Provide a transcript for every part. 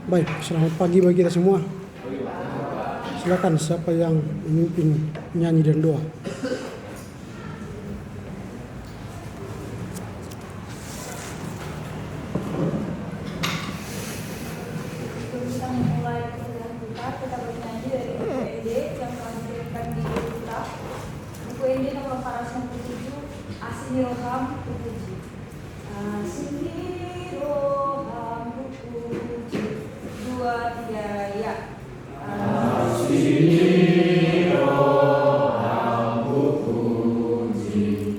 Baik, selamat pagi bagi kita semua. Silakan siapa yang memimpin nyanyi dan doa. Kita memulai perkuliahan kita bernyanyi dari buku ND yang telah dikirimkan di kita. Buku ND nomor 497, Asli Roham Puji. Asli Roham Puji. 2, 3, ya. Asli Roham Puji.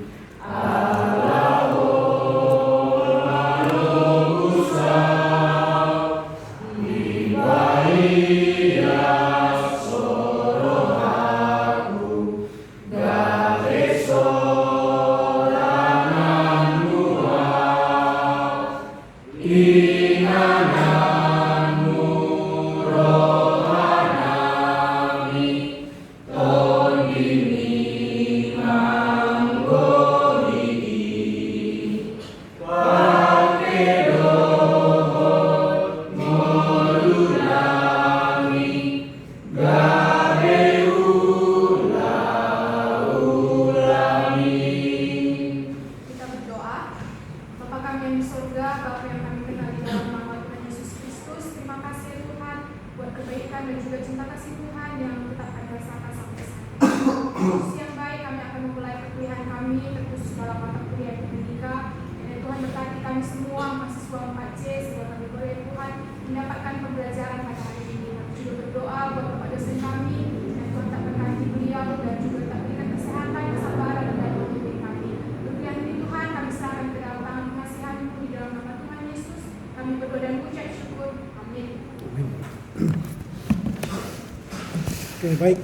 Oke, baik.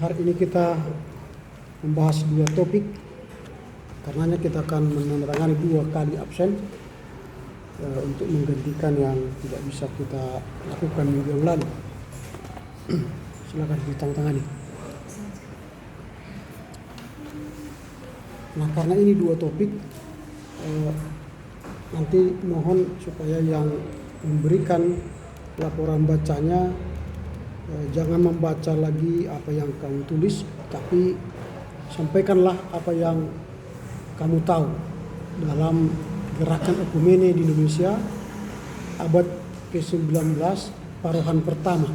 Hari ini kita membahas dua topik. Karenanya kita akan menandatangani 2 kali absen untuk menggantikan yang tidak bisa kita lakukan minggu yang lalu. Silakan ditandatangani. Nah, karena ini 2 topik, nanti mohon supaya yang memberikan laporan bacanya jangan membaca lagi apa yang kamu tulis, tapi sampaikanlah apa yang kamu tahu dalam gerakan ekumene di Indonesia abad ke-19, paruhan pertama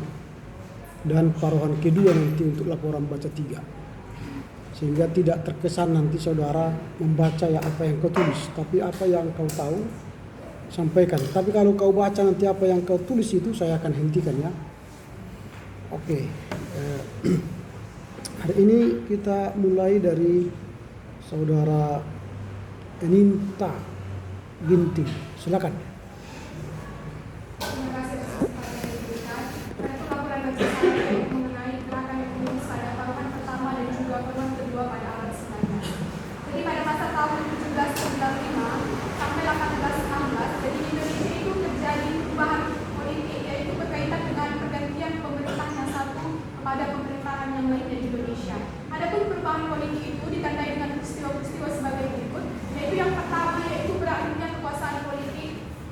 dan paruhan kedua nanti untuk laporan baca 3. Sehingga tidak terkesan nanti saudara membaca ya apa yang kau tulis, tapi apa yang kau tahu sampaikan. Tapi kalau kau baca nanti apa yang kau tulis itu saya akan hentikan ya. Oke, hari ini kita mulai dari saudara Eninta Ginting. Silakan. Terima kasih atas kesempatan yang diberikan. Itu laporan baca saya mengenai gerakan ekonomi pada paruhan pertama dan juga paruhan kedua pada abad 19. Jadi pada masa tahun 1795 sampai 1816, jadi di Indonesia itu terjadi perubahan politik, yaitu berkaitan dengan pergantian pemerintahan yang satu kepada pemerintahan yang lainnya di Indonesia. Adapun perubahan politik itu ditandai dengan peristiwa-peristiwa sebagai berikut, yaitu yang pertama yaitu berakhirnya kekuasaan politik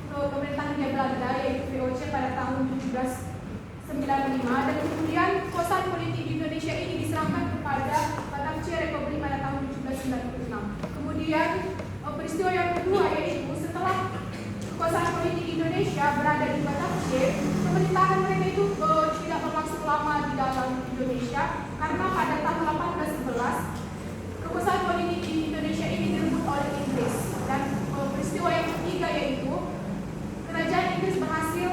pemerintahan Hindia Belanda yaitu VOC pada tahun 1795, dan kemudian kekuasaan politik di Indonesia ini diserahkan kepada Batavia Republik pada tahun 1796. Kemudian peristiwa yang kedua yaitu setelah kekuasaan politik Indonesia berada di Batavia, pemerintahan mereka itu tidak berlangsung lama di dalam Indonesia, karena pada tahun 1811 kekuasaan politik di Indonesia ini direbut oleh Inggris. Dan peristiwa yang ketiga yaitu kerajaan Inggris berhasil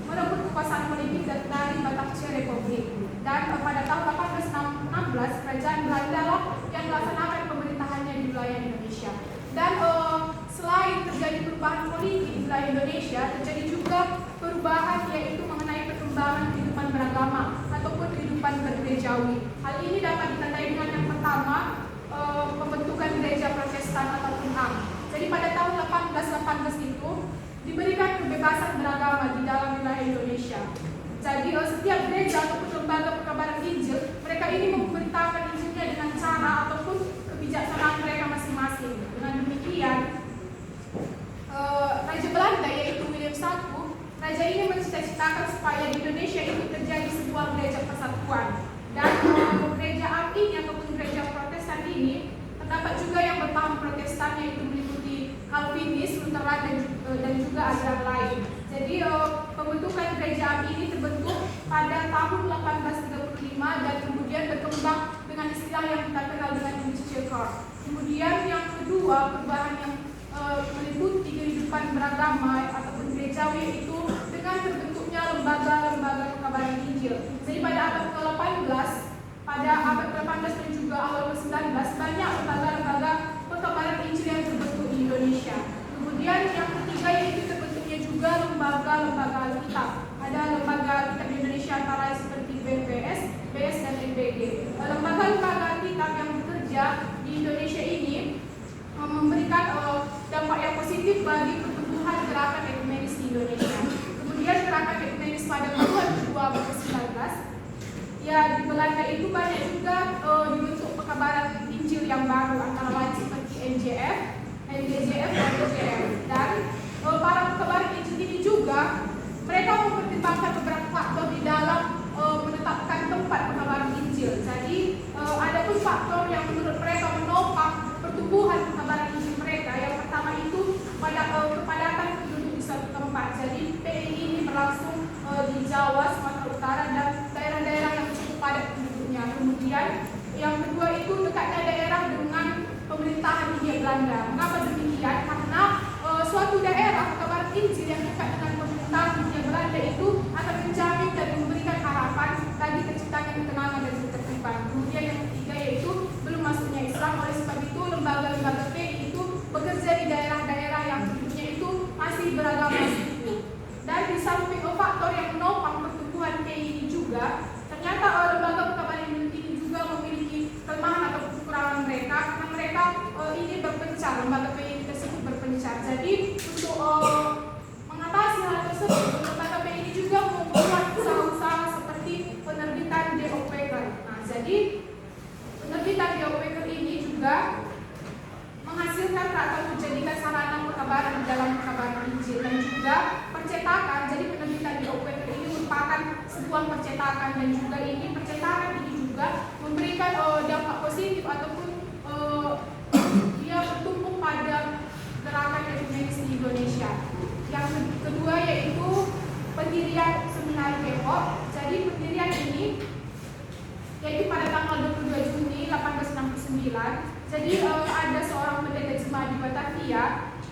merebut kekuasaan politik dari Batavia Republik. Dan pada tahun 1816 kerajaan Belanda lah yang melaksanakan pemerintahannya di wilayah Indonesia. Dan selain terjadi perubahan politik di wilayah Indonesia, terjadi juga perubahan yaitu mengenai perkembangan kehidupan beragama ataupun kehidupan bergerejawi. Hal ini dapat ditandai dengan yang pertama, pembentukan gereja Protestan ataupun AM. Jadi pada tahun 1818 itu diberikan kebebasan beragama di dalam wilayah Indonesia. Jadi setiap gereja ataupun lembaga perkabaran Injil, mereka ini memberitakan Injilnya dengan cara ataupun kebijaksanaan mereka masing-masing. Dengan demikian, Raja Belanda yaitu William I, Raja gereja ini mencita-citakan supaya di Indonesia itu terjadi sebuah gereja persatuan. Dan gereja API ini ataupun gereja Protestan ini terdapat juga yang berpaham Protestan, yaitu meliputi Calvinis, Lutheran dan juga aliran lain. Jadi pembentukan gereja API ini terbentuk pada tahun 1835 dan kemudian berkembang dengan istilah yang kita kenal dengan English Church. Kemudian yang kedua, perubahan yang meliputi kehidupan beragama ataupun gerejawi itu dengan terbentuknya lembaga-lembaga pekabaran Injil. Jadi pada abad ke-18, pada abad ke-18 dan juga awal ke-19 banyak lembaga-lembaga pekabaran Injil yang terbentuk di Indonesia. Kemudian yang ketiga yaitu terbentuknya juga lembaga-lembaga Alkitab. Ada lembaga Alkitab di Indonesia antara lain seperti BPS, BS dan NBG. Lembaga-lembaga Alkitab yang bekerja di Indonesia ini memberikan dampak yang positif bagi pertumbuhan gerakan ekumenis di Indonesia. Kemudian gerakan ekumenis pada tahun 2019, ya di Belanda itu banyak juga dibentuk pekabaran Injil yang baru antara lain seperti NJF, NDJF, dan DJF. Dan para pekabaran Injil ini juga mereka mempertimbangkan beberapa faktor di dalam menetapkan tempat pekabaran Injil. Jadi ada pun faktor yang menurut mereka menopang pertumbuhan pekabaran Injil mereka. Yang pertama itu kepadatan penduduk di satu tempat. Jadi PI ini berlangsung di Jawa, Sumatera Utara dan daerah-daerah yang cukup padat penduduknya. Kemudian yang kedua itu dekatnya daerah dengan pemerintahan Hindia Belanda. Mengapa demikian? Karena suatu daerah pekabaran Injil yang dekat dengan pemerintahan Hindia Belanda itu akan menjamin dan memberikan harapan bagi terciptanya ketenangan dan ketertiban. Kemudian yang ketiga yaitu belum masuknya Islam. Oleh sebab itu lembaga-lembaga PI itu bekerja di daerah-daerah yang penduduknya itu masih beragama suku. Dan di samping faktor yang menopang pertumbuhan PI ini juga, ternyata lembaga pekabaran ini juga memiliki kelemahan atau kekurangan mereka, karena mereka ini berpencar, lembaga PI tersebut berpencar. Jadi untuk mengatasi hal tersebut, lembaga PI ini juga membuat usaha-usaha seperti penerbitan D.O. Packer. Nah, jadi penerbitan D.O. Packer ini juga menghasilkan atau menjadikan sarana pekabaran di dalam pekabaran Injil dan juga percetakan. Jadi penerbitan D.O. Packer ini merupakan sebuah percetakan dan juga ini percetakan ini juga memberikan dampak positif ataupun dia bertumpu pada gerakan ekumenis di Indonesia. Yang kedua yaitu pendirian seminari Depok. Jadi pendirian ini yaitu pada tanggal 22 Juni 1869. Jadi ada seorang pendeta jemaat di Batavia,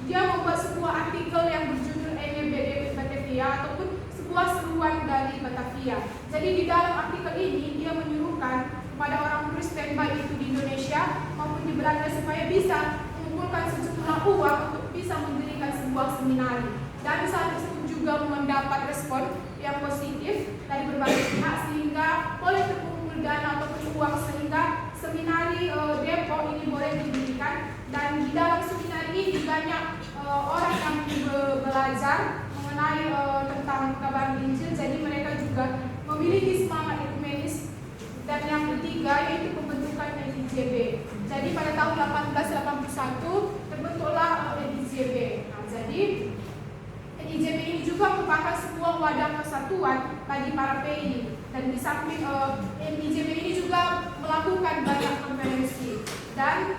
dia membuat sebuah artikel yang berjudul NBD Batavia ataupun sebuah seruan dari Batavia. Jadi di dalam artikel ini dia menyuruhkan kepada orang Kristen baik itu di Indonesia maupun di Belanda supaya bisa mengumpulkan sejumlah uang untuk bisa mendirikan sebuah seminari. Dan saat tersebut juga mendapat respon yang positif dari berbagai pihak sehingga oleh terkumpul dana ataupun uang sehingga seminari Depok ini boleh didirikan. Dan di dalam seminari ini banyak orang yang belajar mengenai tentang kabar Injil. Jadi mereka juga memiliki semangat ekumenis. Dan yang ketiga yaitu pembentukan NIJB. Jadi pada tahun 1881 terbentuklah NIJB. Nah, jadi NIJB ini juga merupakan sebuah wadah persatuan bagi para PI. Dan di samping NIJB ini juga melakukan banyak konferensi. Dan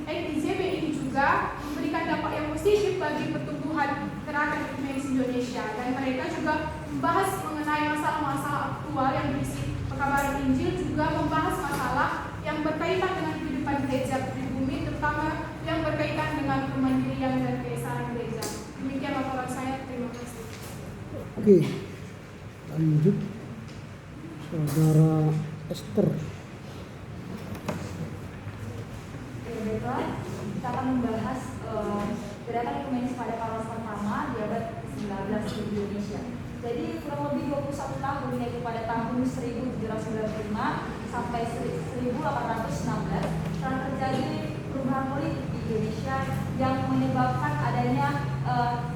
NIJB ini juga memberikan dampak yang positif bagi pertumbuhan gerakan ekumenis Indonesia. Dan mereka juga membahas mengenai masalah-masalah aktual yang berisi pekabaran Injil, juga membahas masalah yang berkaitan dengan kehidupan gereja pribumi, terutama yang berkaitan dengan kemandirian dan keesaan gereja. Demikian laporan saya, terima kasih. Oke, lanjut Saudara Esther. Baiklah, kita akan membahas gerakan ekumenis pada Paulus pertama di abad ke-19 di Indonesia. Jadi kurang lebih 21 tahun, yaitu pada tahun 1795 sampai 1816 telah terjadi perubahan politik di Indonesia yang menyebabkan adanya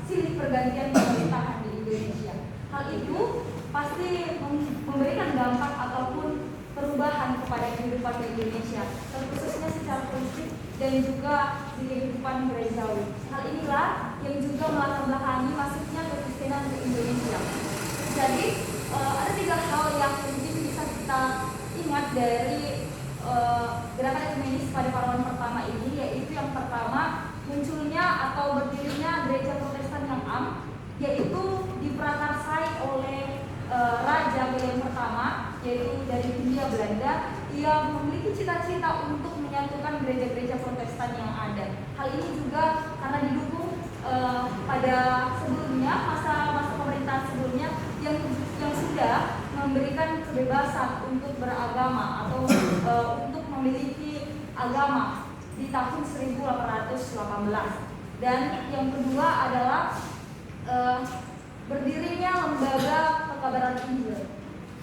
silih pergantian pemerintahan di Indonesia. Hal itu pasti memberikan dampak ataupun perubahan kepada kehidupan di Indonesia, terkhususnya secara politik dan juga di kehidupan gerejawi. Hal inilah yang juga melatar belakangi masuknya kekristenan dari gerakan ekumenis pada paruan pertama ini, yaitu yang pertama munculnya atau berdirinya gereja Protestan yang yaitu diprakarsai oleh Raja William pertama, yaitu dari Hindia Belanda, yang memiliki cita-cita untuk menyatukan gereja-gereja Protestan yang ada. Hal ini juga karena didukung pada sebelumnya, masa pemerintahan sebelumnya yang sudah memberikan kebebasan untuk beragama atau untuk memiliki agama di tahun 1818. Dan yang kedua adalah berdirinya lembaga pekabaran Injil.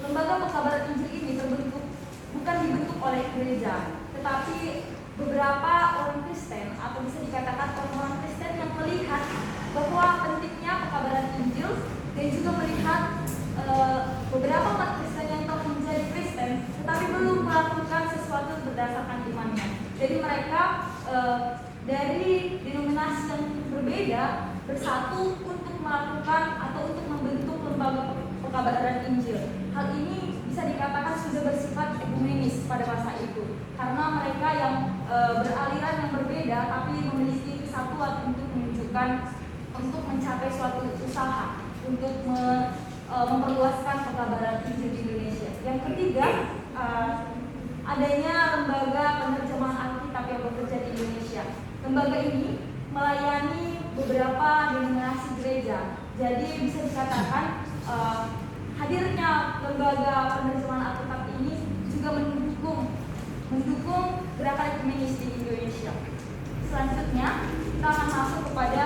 Lembaga pekabaran Injil ini bukan dibentuk oleh gereja, tetapi beberapa orang Kristen atau bisa dikatakan orang-orang Kristen yang melihat bahwa pentingnya pekabaran Injil dan juga melihat beberapa umat Kristen yang telah menjadi Kristen tetapi belum melakukan sesuatu berdasarkan imannya. Jadi mereka dari denominasi yang berbeda bersatu untuk melakukan atau untuk membentuk lembaga pekabaran Injil. Hal ini bisa dikatakan sudah bersifat ekumenis pada masa itu, karena mereka yang beraliran yang berbeda tapi memiliki kesatuan untuk menunjukkan, untuk mencapai suatu usaha untuk memperluaskan pekabaran Injil di Indonesia. Yang ketiga, adanya lembaga penerjemahan Alkitab yang bekerja di Indonesia. Lembaga ini melayani beberapa denominasi gereja. Jadi bisa dikatakan hadirnya lembaga penerjemahan Alkitab ini juga mendukung gerakan ekumenis di Indonesia. Selanjutnya kita akan masuk kepada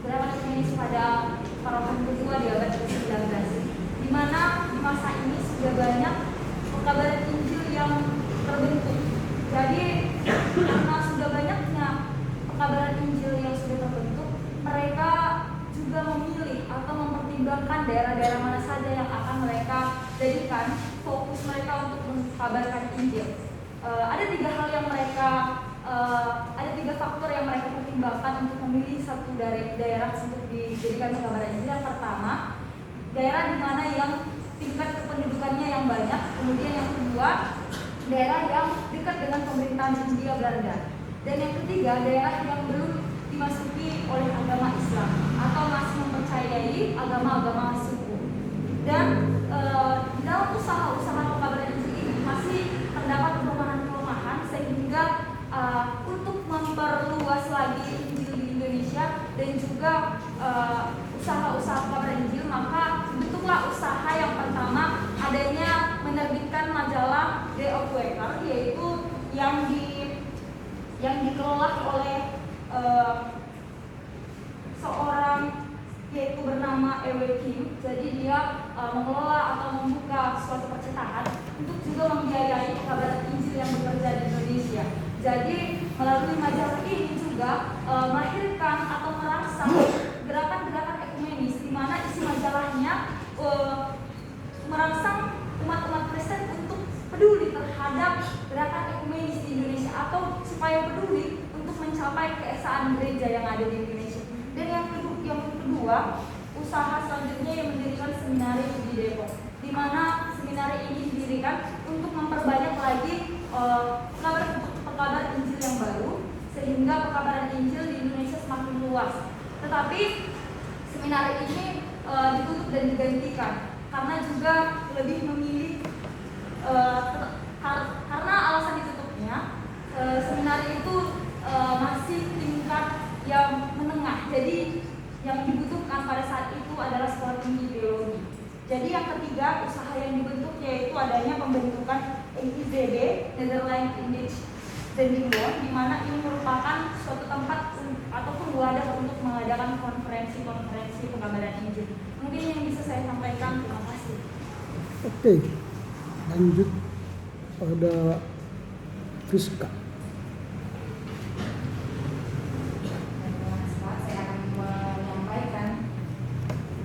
gerakan ekumenis pada parokan kedua di abad ke-19, di mana di masa ini sudah banyak pekabaran Injil yang terbentuk. Jadi karena sudah banyaknya pekabaran Injil yang sudah terbentuk, mereka juga memilih atau mempertimbangkan daerah-daerah mana saja yang akan mereka jadikan fokus mereka untuk mengkabarkan Injil. Ada tiga faktor yang mereka pertimbangkan untuk memilih satu dari daerah untuk dijadikan pekabaran Injil. Yang pertama, daerah di mana yang tingkat kependudukannya yang banyak. Kemudian yang kedua, daerah yang dekat dengan pemerintahan Hindia Belanda. Dan yang ketiga, daerah yang belum dimasuki oleh agama Islam atau masih mempercayai agama-agama suku. Dan dalam usaha-usaha pekabaran Injil ini masih terdapat kelemahan-kelemahan sehingga untuk memperluas lagi Injil di Indonesia dan juga usaha-usaha pekabaran Injil, maka bentuklah usaha yang pertama, adanya menerbitkan majalah Day of Quaker, yaitu yang dikelola oleh seorang yaitu bernama E.W. King. Jadi dia mengelola atau membuka suatu percetakan untuk juga membiayai pekabaran Injil yang bekerja di Indonesia. Jadi melalui majalah ini juga melahirkan atau merangsang gerakan-gerakan ekumenis, di mana isi majalahnya merangsang umat-umat Kristen untuk peduli terhadap gerakan ekumenis di Indonesia atau supaya peduli untuk mencapai keesaan gereja yang ada di Indonesia. Dan yang kedua, usaha selanjutnya yang mendirikan seminari di Depok, di mana seminari ini didirikan untuk memperbanyak lagi pekabaran Injil yang baru, sehingga pekabaran Injil di Indonesia semakin luas. Tetapi seminari ini ditutup dan digantikan karena juga lebih memilih karena alasan ditutupnya, seminari itu masih tingkat yang menengah. Jadi yang dibutuhkan pada saat itu adalah sekolah tinggi teologi. Jadi yang ketiga, usaha yang dibentuk yaitu adanya pembentukan NIZB, Netherlands Indisch Zendingsbond, di mana ini merupakan suatu tempat ataupun wadah untuk mengadakan konferensi-konferensi pekabaran Injil. Mungkin yang bisa saya sampaikan. Terima kasih. Oke, lanjut pada Friska. Saya akan menyampaikan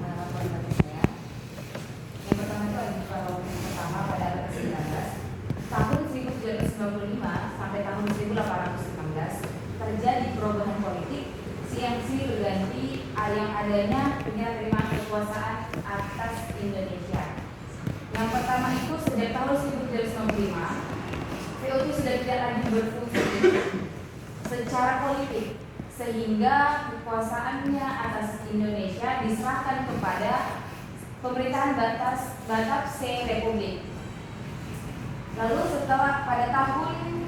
laporan dari saya. Yang pertama itu adalah pertama pada abad ke-19, tahun 1795 sampai tahun 1816 terjadi perubahan politik. CMC berganti yang adanya penyerahan kekuasaan atas Indonesia. Yang pertama itu sejak tahun 1795 VOC sudah tidak lagi berfungsi secara politik, sehingga kekuasaannya atas Indonesia diserahkan kepada pemerintahan Batak C Republik. Lalu setelah pada tahun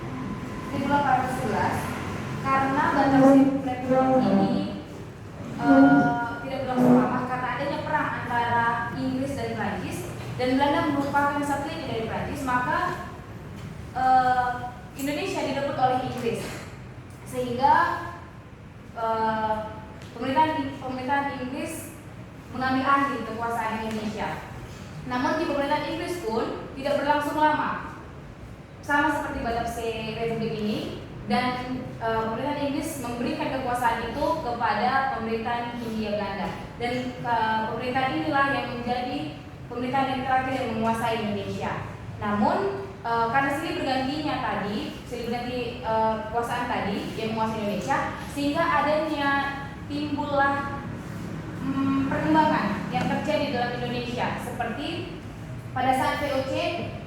1811, karena Batak C Republik ini tidak berlangsung lama karena adanya perang antara Inggris dan Prancis, dan Belanda merupakan satelit dari Prancis, maka Indonesia direbut oleh Inggris, sehingga pemerintahan Inggris mengambil alih kekuasaan Indonesia. Namun di pemerintahan Inggris pun tidak berlangsung lama, sama seperti Batak C Republik ini, dan pemerintahan Inggris memberikan kekuasaan itu kepada pemerintahan Hindia Belanda, dan pemerintahan inilah yang menjadi pemerintahan yang terakhir yang menguasai Indonesia. Namun karena silih berganti kekuasaan tadi yang menguasai Indonesia, sehingga adanya timbullah perkembangan yang terjadi dalam Indonesia, seperti pada saat VOC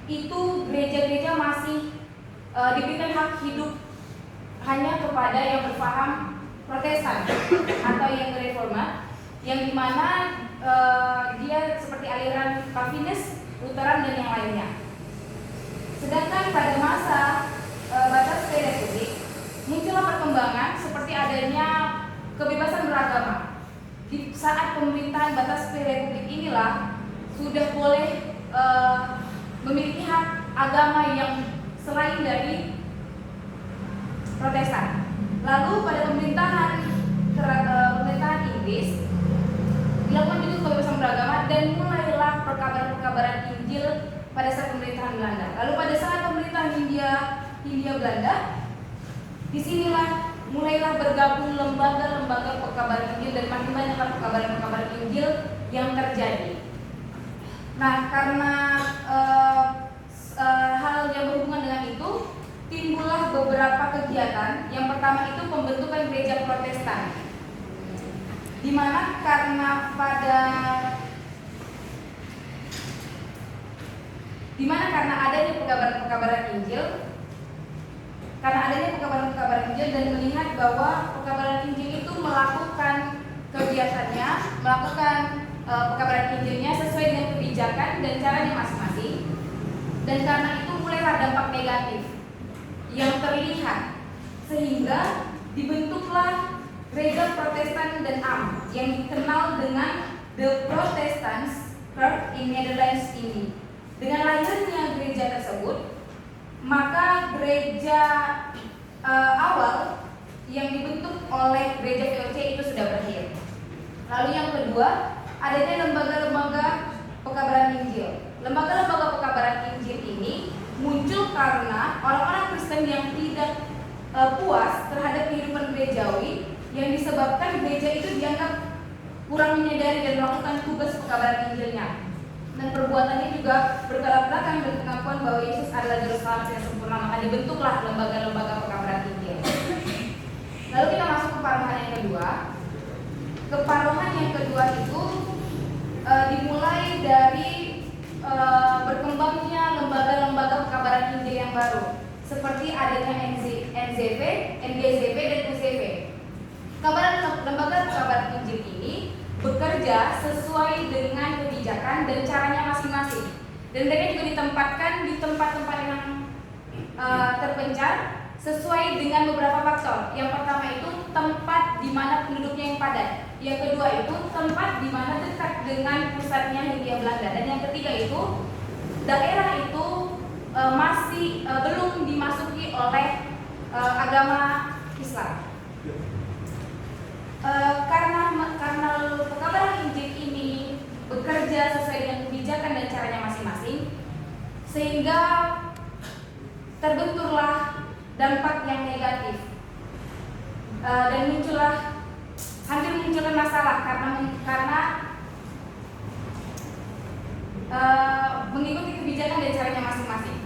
itu gereja-gereja masih diberikan hak hidup hanya kepada yang berpaham Protestan atau yang Reformat, yang dimana dia seperti aliran Calvinis, Lutheran dan yang lainnya. Sedangkan pada masa Batak C Republik muncullah perkembangan seperti adanya kebebasan beragama. Di saat pemerintahan Batak C Republik inilah sudah boleh memiliki hak agama yang selain dari Protestan. Lalu pada pemerintahan Inggris dilakukan juga kebebasan beragama dan mulailah perkabaran Injil pada saat pemerintahan Belanda. Lalu pada saat pemerintahan Hindia Belanda, disinilah mulailah bergabung lembaga-lembaga perkabaran Injil dan makin banyak perkabaran Injil yang terjadi. Nah, karena hal yang berhubungan dengan itu, timbullah beberapa kegiatan. Yang pertama itu pembentukan gereja Protestan, di mana karena adanya perkabaran Injil, dan melihat bahwa perkabaran Injil itu melakukan kegiatannya, perkabaran Injilnya sesuai dengan kebijakan dan caranya masing-masing, dan karena itu mulailah dampak negatif yang terlihat, sehingga dibentuklah gereja Protestan dan Am yang dikenal dengan The Protestants Kerk in Netherlands ini. Dengan lahirnya gereja tersebut, maka gereja awal yang dibentuk oleh gereja VOC itu sudah berakhir. Lalu yang kedua, adanya lembaga-lembaga pekabaran Injil. Lembaga-lembaga pekabaran Injil ini muncul karena orang-orang Kristen yang tidak puas terhadap kehidupan gerejawi, yang disebabkan gereja itu dianggap kurang menyadari dan melakukan tugas pekabaran Injilnya, dan perbuatannya juga bertolak belakang dengan pengakuan bahwa Yesus adalah juru selamat yang sempurna. Maka dibentuklah lembaga-lembaga pekabaran Injil. Lalu kita masuk ke paruhan yang kedua. Keparuhan yang kedua itu dimulai dari berkembangnya lembaga-lembaga pekabaran Injil yang baru, seperti adanya NZV, NGZV, dan UZV. Lembaga pekabaran Injil ini bekerja sesuai dengan kebijakan dan caranya masing-masing, dan mereka juga ditempatkan di tempat-tempat yang terpencil sesuai dengan beberapa faktor. Yang pertama itu tempat di mana penduduknya yang padat. Yang kedua itu tempat di mana dekat dengan pusatnya Hindia Belanda. Dan yang ketiga itu daerah itu masih belum dimasuki oleh agama Islam. Karena pekabaran Injil ini bekerja sesuai dengan kebijakan dan caranya masing-masing, sehingga terbenturlah dampak yang negatif, dan hampir munculkan masalah karena mengikuti kebijakan dan caranya masing-masing.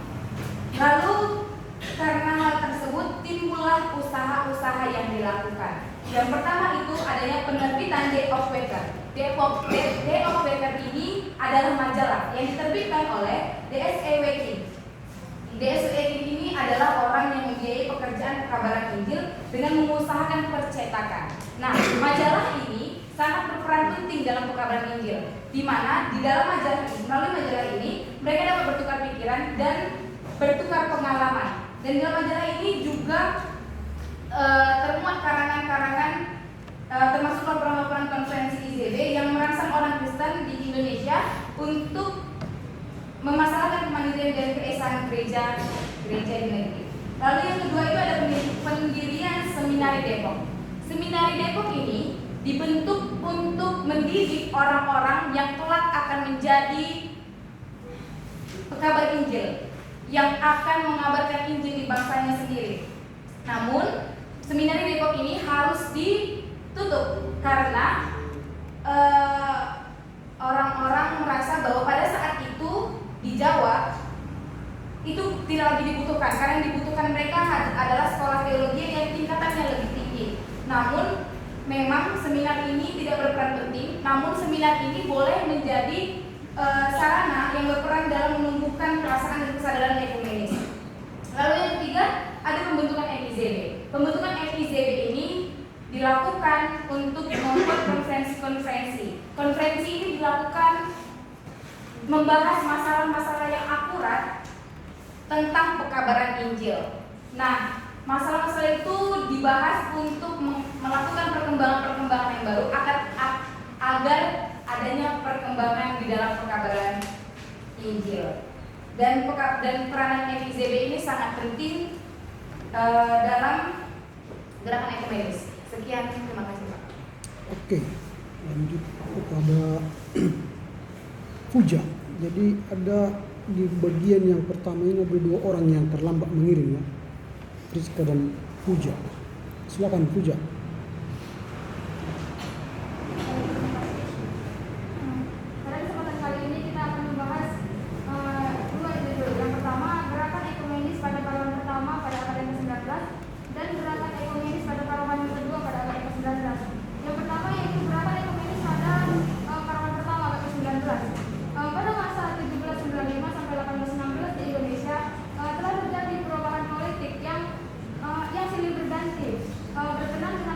Lalu karena hal tersebut timbullah usaha-usaha yang dilakukan. Yang pertama itu adanya penerbitan Day of Quaker. Day of Quaker ini adalah majalah yang diterbitkan oleh D.S.E. Wakeing. D.S.E. Wakeing ini adalah orang yang membiayai pekerjaan pekabaran Injil dengan mengusahakan percetakan. Nah, majalah ini sangat berperan penting dalam pekabaran Injil, di mana di dalam majalah ini, melalui majalah ini mereka dapat bertukar pikiran dan bertukar pengalaman. Dan dalam majalah ini juga termuat karangan-karangan termasuk laporan-laporan konferensi IZB yang merangsang orang Kristen di Indonesia untuk memasalahkan kemandirian dan keesaan gereja di negeri. Lalu yang kedua itu ada pendirian Seminari Depok. Seminari Depok ini dibentuk untuk mendidik orang-orang yang kelak akan menjadi pekabar Injil, yang akan mengabarkan Injil di bangsanya sendiri. Namun Seminari Depok ini harus ditutup karena orang-orang merasa bahwa pada saat itu di Jawa itu tidak lagi dibutuhkan, karena yang dibutuhkan mereka adalah sekolah teologi yang tingkatannya lebih tinggi. Namun memang seminar ini tidak berperan penting, namun seminar ini boleh menjadi sarana yang berperan dalam menumbuhkan perasaan dan kesadaran ekumenis. Lalu yang ketiga ada pembentukan FIZB. Pembentukan FIZB ini dilakukan untuk membuat konferensi-konferensi. Konferensi ini dilakukan membahas masalah-masalah yang akurat tentang pekabaran Injil. Nah, masalah-masalah itu dibahas untuk melakukan perkembangan-perkembangan yang baru agar adanya perkembangan di dalam pekabaran Injil. Dan peranan FIZB ini sangat penting dalam gerakan ekumenis. Sekian, terima kasih Pak. Oke, lanjut kepada Puja. Jadi ada di bagian yang pertama ini ada dua orang yang terlambat mengirim ya, Rizka dan Puja. Silakan Puja. Pada kesempatan kali ini kita akan membahas dua ide. Yang pertama, gerakan ekumenis pada paruhan pertama pada abad ke-19 dan gerakan ekumenis pada paruhan kedua pada abad ke-19. Yang pertama yaitu gerakan ekumenis pada paruhan pertama abad ke-19. Pada masa 1795 sampai 1816 di Indonesia telah terjadi perubahan politik yang silih berganti berkenaan dengan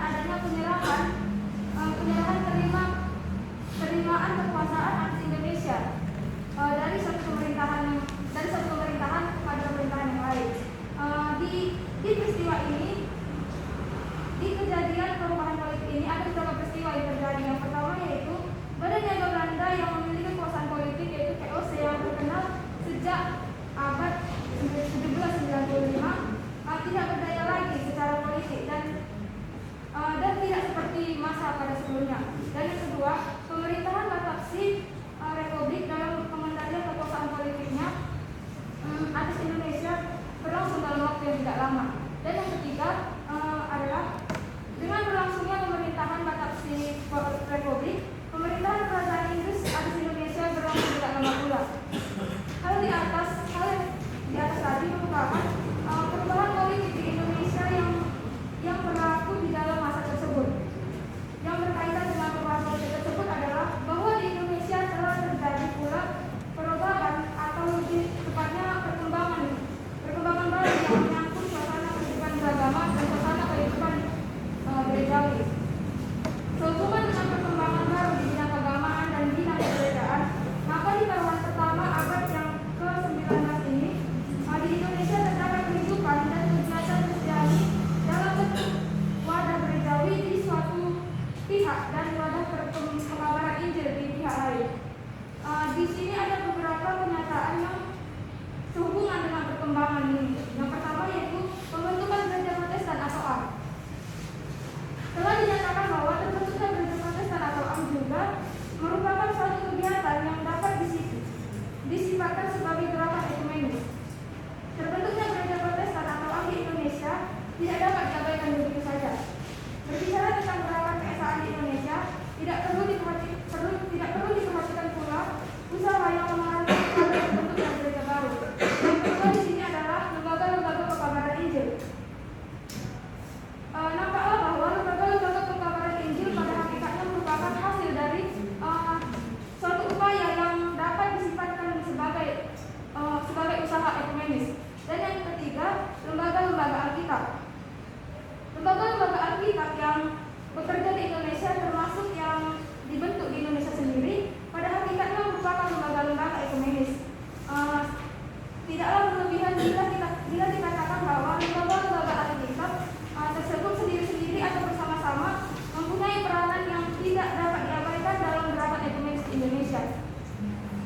Indonesia.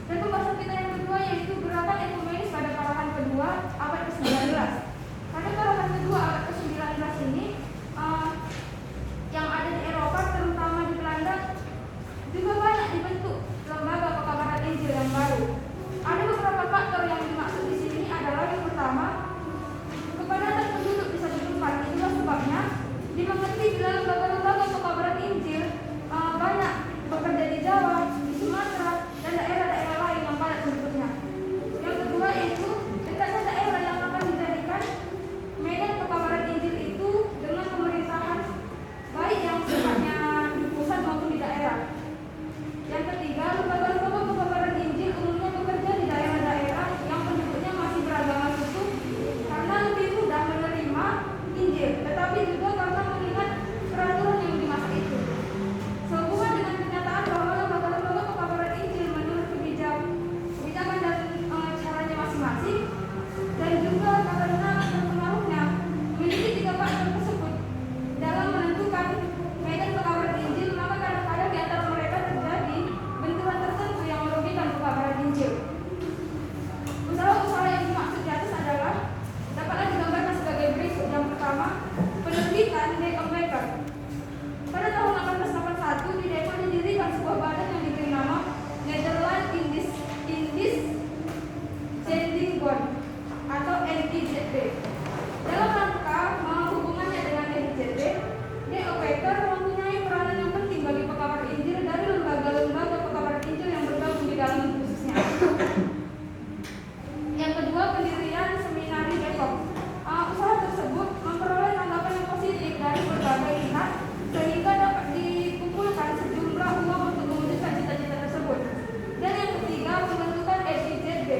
Dan pembahasan kita yang kedua yaitu gerakan ekumenis pada parahan kedua abad ke-19. Pada parahan kedua abad ke-19 ini yang ada di Eropa, terutama di Belanda, juga banyak dibentuk lembaga pekabaran Injil yang baru. Ada beberapa faktor yang dimaksud di sini adalah yang pertama, kepadatan penduduk di satu tempat. Itulah sebabnya dimengerti bila lembaga-lembaga pekabaran Injil banyak bekerja di Jawa, di Sumatera, dan daerah-daerah lain yang padat penduduknya. Yang kedua yaitu dekatnya daerah yang akan dijadikan medan pekabaran Injil itu dengan pemerintahan baik yang sifatnya di pusat maupun di daerah. Yang ketiga, lembaga-lembaga pekabaran Injil umumnya bekerja di daerah-daerah yang penduduknya masih beragama suku karena lebih mudah menerima Injil, tetapi juga karena mengingat peraturan yang di masa itu. Sehubungan dengan kenyataan bahwa lembaga-lembaga pekabaran Injil menurut kebijakan dan caranya masing-masing, dan juga karena terpengaruhnya memiliki tiga faktor tersebut dalam menentukan medan pekabaran Injil, maka kadang-kadang di antara mereka terjadi benturan tertentu yang merugikan pekabaran Injil. Usaha-usaha yang dimaksud di atas adalah dapatlah digambarkan sebagai berikut. Yang pertama, penerbitan Depok Maker. Pada tahun 1881 di Depok didirikan sebuah badan yang diberi nama Nederland Indisch Zendingsbond atau NIZB. Dalam rangka menghubungannya dengan NIZB, Depok Maker mempunyai peranan yang penting bagi pekabaran Injil dari lembaga-lembaga pekabaran Injil yang bergabung di dalam khususnya. Yang kedua, pendirian seminari Depok. Usaha tersebut memperoleh tanggapan yang positif dari berbagai pihak sehingga dapat dikumpulkan sejumlah uang untuk mewujudkan cita-cita tersebut. Dan yang ketiga, pembentukan NIZB.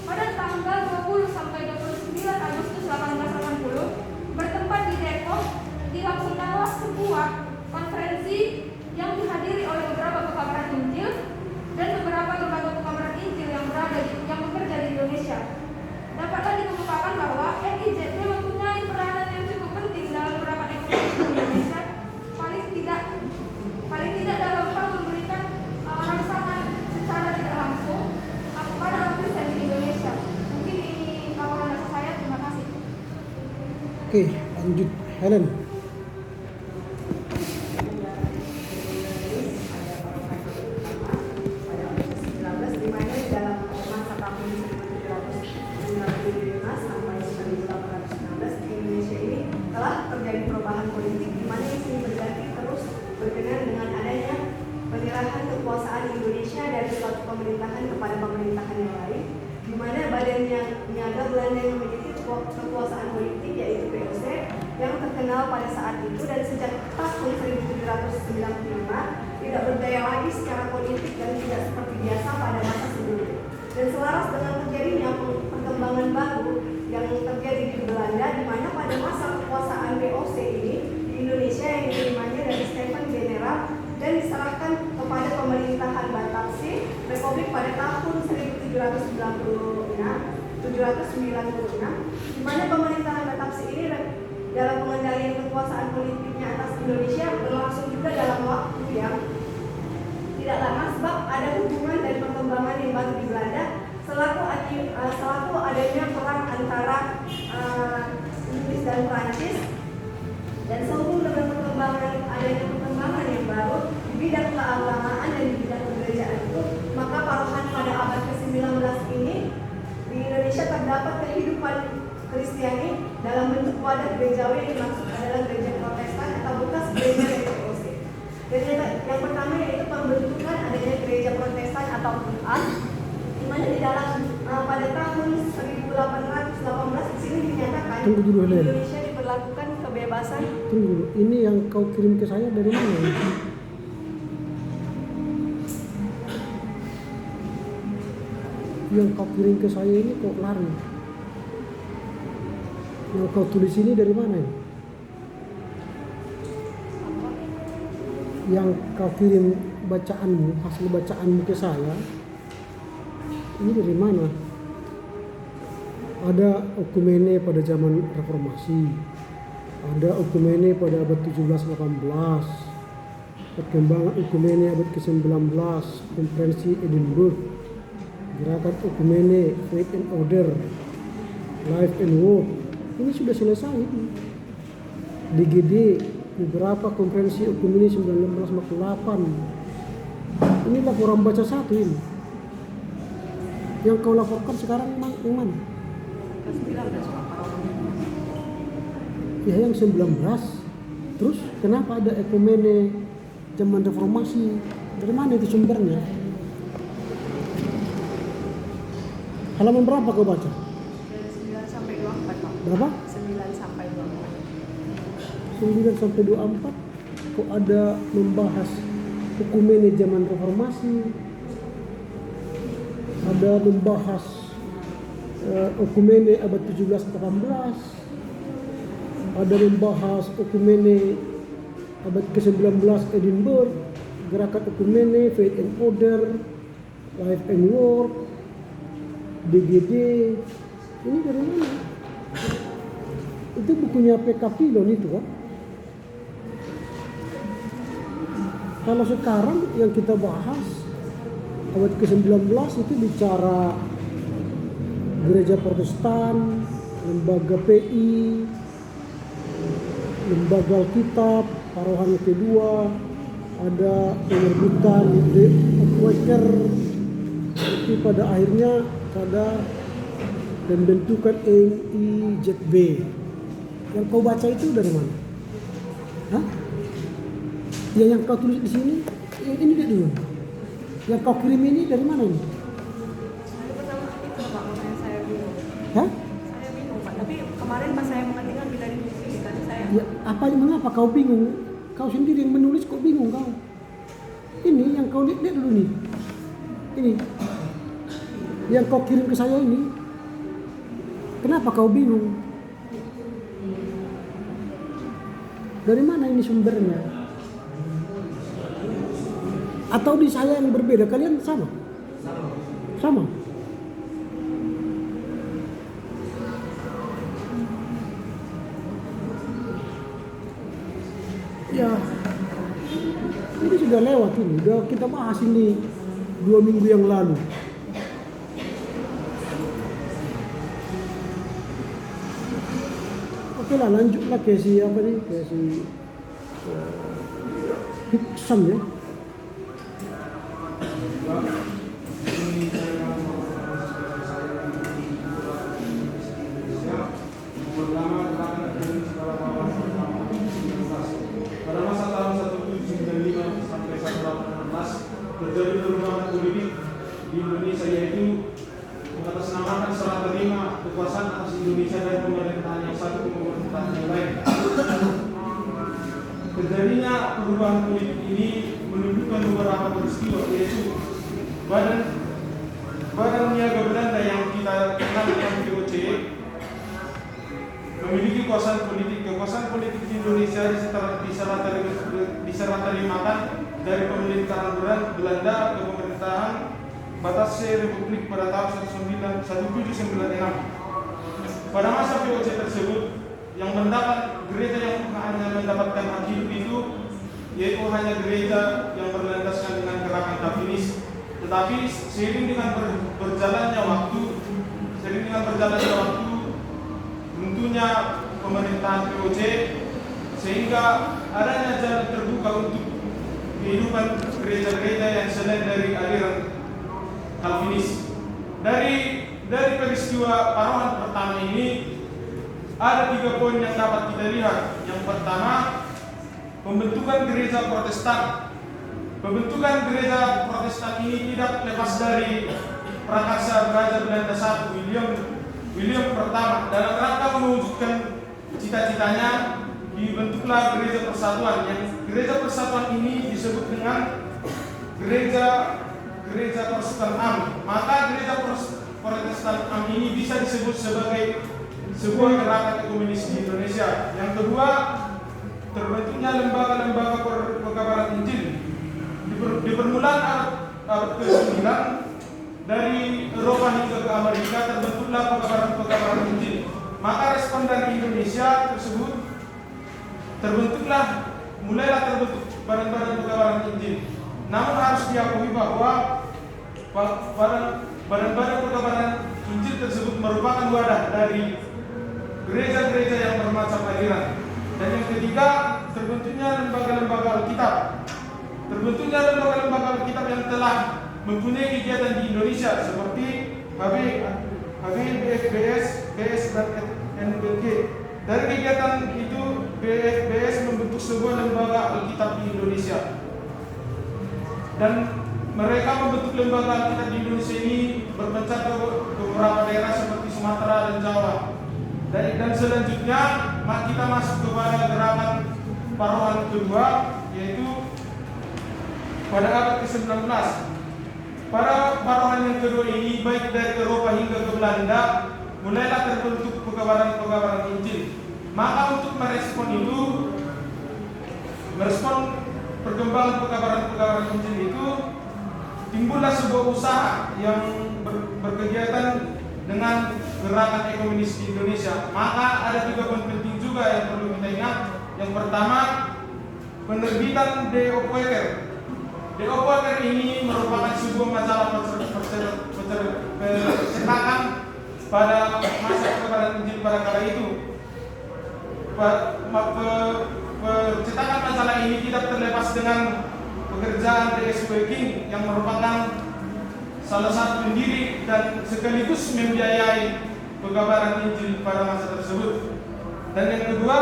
Pada tanggal 20 sampai 29 Agustus 1880 bertempat di Depok dilaksanakan sebuah konferensi yang dihadiri oleh beberapa pekabaran Injil dan beberapa lembaga pekabaran Injil yang bekerja di Indonesia. Dapatlah dikemukakan bahwa NIZB mempunyai peranan yang cukup penting dalam beberapa ekonomi di Indonesia, paling tidak dalam hal memberikan rangsangan secara tidak langsung kepada orang Kristen di Indonesia. Mungkin ini laporan dari saya. Terima kasih. Oke, lanjut Helen. Terjadi perubahan politik di mana isi berganti terus berkenaan dengan adanya pengerahan kekuasaan Indonesia dari suatu pemerintahan kepada pemerintahan yang lain, di mana badan yang niaga Belanda yang memiliki kekuasaan politik yaitu VOC yang terkenal pada saat itu dan sejak tahun 1795 tidak berdaya lagi secara politik dan tidak seperti biasa pada masa sebelumnya. Dan selaras dengan terjadinya perkembangan baru yang terjadi di Belanda, di mana pada masa kekuasaan VOC ini di Indonesia yang diterimanya dari Stephen General dan diserahkan kepada pemerintahan Batavia Republik pada tahun 1796, di mana pemerintahan Batavia ini dalam pengendalian kekuasaan politiknya atas Indonesia berlangsung juga dalam waktu yang tidak lama, sebab ada hubungan dan perkembangan yang baru di Belanda selaku adanya perang antara Inggris dan Prancis, dan sehubung dengan adanya perkembangan yang baru di bidang keagamaan dan di bidang kegerejaan itu, maka parahan pada abad ke-19 ini di Indonesia terdapat kehidupan Kristiani dalam bentuk wadah gerejawi yang dimaksud adalah gereja Protestan atau bekas gereja dari VOC. Dan yang pertama yaitu pembentukan adanya gereja Protestan atau PA, di mana di dalam pada tahun 1818 di sini dinyatakan Indonesia diberlakukan kebebasan. Tunggu dulu, ini yang kau kirim ke saya dari mana? Yang kau kirim ke saya ini kok lari? Yang kau tulis ini dari mana ini? Yang kau kirim bacaanmu, hasil bacaanmu ke saya, ini dari mana? Ada okumene pada zaman reformasi, ada okumene pada abad 17-18, perkembangan ekumene abad ke-19, konferensi Edinburgh, gerakan ekumene, faith and order, life and work, ini sudah selesai. DGD, beberapa konferensi ekumene 1948. Ini laporan baca 1 ini. Yang kau laporkan sekarang yang mana? Ya yang 19. Terus kenapa ada ekumene zaman reformasi? Dari mana itu sumbernya? Halaman berapa kau baca? 9 sampai 24 Pak. Berapa? 9 sampai 24. 9 sampai 24 kok ada membahas ekumene zaman reformasi, ada membahas ekumene abad 17-18, ada membahas ekumene abad ke-19 Edinburgh, gerakan ekumene, faith and order, life and work, DGD. Ini dari mana? Itu bukunya PK Pilon itu kan? Kalau sekarang yang kita bahas abad ke-19 itu bicara gereja Protestan, lembaga PI, lembaga Alkitab, Parohan kedua, ada penerbitan The Quaker, itu pada akhirnya pada pembentukan NIJB. Yang kau baca itu dari mana? Hah? Ya yang kau tulis di sini, ini dia dulu. Yang kau kirim ini dari mana ini? Saya pertama itu Pak, makanya saya bingung. Hah? Saya bingung Pak, tapi kemarin pas saya mengetikkan dari buku tadi saya Ya, mengapa kau bingung? Kau sendiri yang menulis kok bingung kau? Ini yang kau lihat dulu nih. Ini. Yang kau kirim ke saya ini. Kenapa kau bingung? Dari mana ini sumbernya? Atau di saya yang berbeda? Kalian sama? Sama? Ya, ini sudah lewat ini. Udah kita bahas ini 2 minggu yang lalu. Oke lah, lanjutlah ke si apa nih? Ke si Hickson ya. Pada masa tahun 1795 sampai 1816 terjadi perubahan politik di Indonesia, yaitu mengatasnamakan serah terima kekuasaan atas Indonesia dari pemerintahan yang satu ke pemerintahan yang lain. Terjadinya perubahan politik ini menunjukkan beberapa peristiwa, yaitu Badan Niaga Belanda yang kita kenal dengan BOC memiliki kekuasaan politik di Indonesia diserah terimakan dari pemerintahan Belanda ke pemerintahan Batasnya Republik pada tahun 1796. Pada masa VOC tersebut, yang mendapat gereja yang hanya mendapatkan hak hidup itu yaitu hanya gereja yang berlandaskan dengan gerakan Calvinis. Tetapi seiring dengan berjalannya waktu, tentunya pemerintahan VOC, sehingga adanya jalan terbuka untuk kehidupan gereja-gereja yang selain dari aliran Calvinis. Dari peristiwa Parohan pertama ini ada 3 poin yang dapat kita lihat. Yang pertama, pembentukan gereja Protestan. Pembentukan gereja Protestan ini tidak lepas dari prakarsa Raja Belanda I, William pertama. Dalam rangka mewujudkan cita-citanya, dibentuklah gereja persatuan. Yang gereja persatuan ini disebut dengan gereja Protestan Am. Maka gereja Protestan Am ini bisa disebut sebagai sebuah gerakan ekumenis di Indonesia. Yang kedua, terbentuknya lembaga-lembaga pekabaran Injil. Di permulaan abad ke-9 dari Eropa hingga ke Amerika terbentuklah pekabaran Injil. Maka respon dari Indonesia tersebut mulailah terbentuk badan-badan pekabaran Injil. Namun harus diakui bahwa badan-badan pekabaran Injil tersebut merupakan wadah dari gereja-gereja yang bermacam aliran. Dan yang ketiga, terbentuknya lembaga-lembaga Alkitab. Terbentuknya lembaga-lembaga Alkitab yang telah mempunyai kegiatan di Indonesia seperti HBFBS, BS, dan NBG. Dari kegiatan itu, BFBS membentuk sebuah lembaga Alkitab di Indonesia. Dan mereka membentuk lembaga Alkitab di Indonesia ini berpencar ke beberapa daerah seperti Sumatera dan Jawa. Dan selanjutnya kita masuk kepada gerakan parohan kedua, yaitu pada abad ke-19. Pada parohan yang kedua ini, baik dari Eropa hingga ke Belanda, mulailah terbentuk pekabaran-pekabaran Injil. Maka untuk merespon perkembangan pekabaran-pekabaran Injil itu, timbullah sebuah usaha yang berkegiatan dengan gerakan ekumenis di Indonesia. Maka ada 3 poin penting juga yang perlu kita ingat. Yang pertama, penerbitan De Opweker. De Opweker ini merupakan sebuah majalah percetakan pada masa pekabaran Injil pada kala itu. Percetakan majalah ini tidak terlepas dengan pekerjaan D.S. King yang merupakan salah satu pendiri dan sekaligus membiayai pekabaran Injil pada masa tersebut. Dan yang kedua,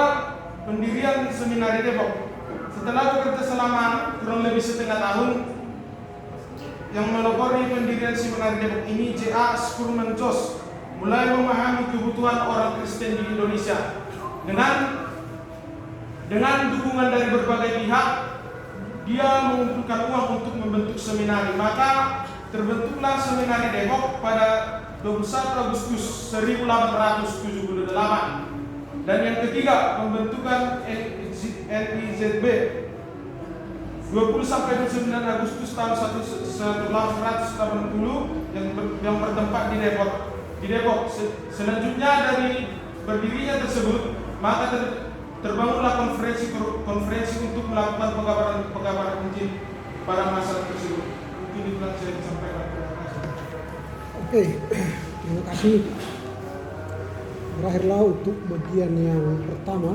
pendirian Seminari Depok. Setelah bekerja selama kurang lebih setengah tahun, yang melopori pendirian Seminari Depok ini, J.A. Spurman Jos mulai memahami kebutuhan orang Kristen di Indonesia. Dengan dukungan dari berbagai pihak, dia mengumpulkan uang untuk membentuk seminari. Maka terbentuklah Seminari Depok pada 21 Agustus 1878. Dan yang ketiga, pembentukan NIZB 20-29 Agustus tahun 1880 yang bertempat di Depok. Selanjutnya dari berdirinya tersebut, maka terbangunlah konferensi untuk melakukan pekabaran Injil pada masa tersebut. Ini telah saya sampaikan. Oke, terima kasih. Berakhirlah untuk bagian yang pertama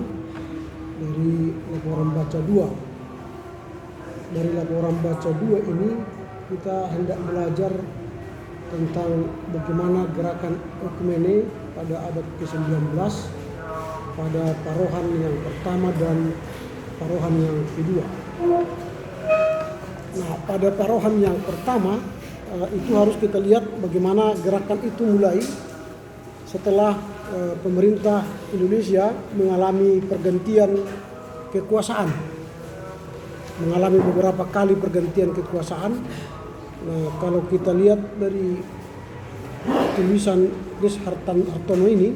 dari laporan baca 2. Dari laporan baca 2 ini kita hendak belajar tentang bagaimana gerakan ekumene pada abad ke-19 pada parohan yang pertama dan parohan yang kedua. Nah, pada parohan yang pertama itu harus kita lihat bagaimana gerakan itu mulai setelah pemerintah Indonesia mengalami pergantian kekuasaan, mengalami beberapa kali pergantian kekuasaan. Nah, kalau kita lihat dari tulisan Chris Hartono ini,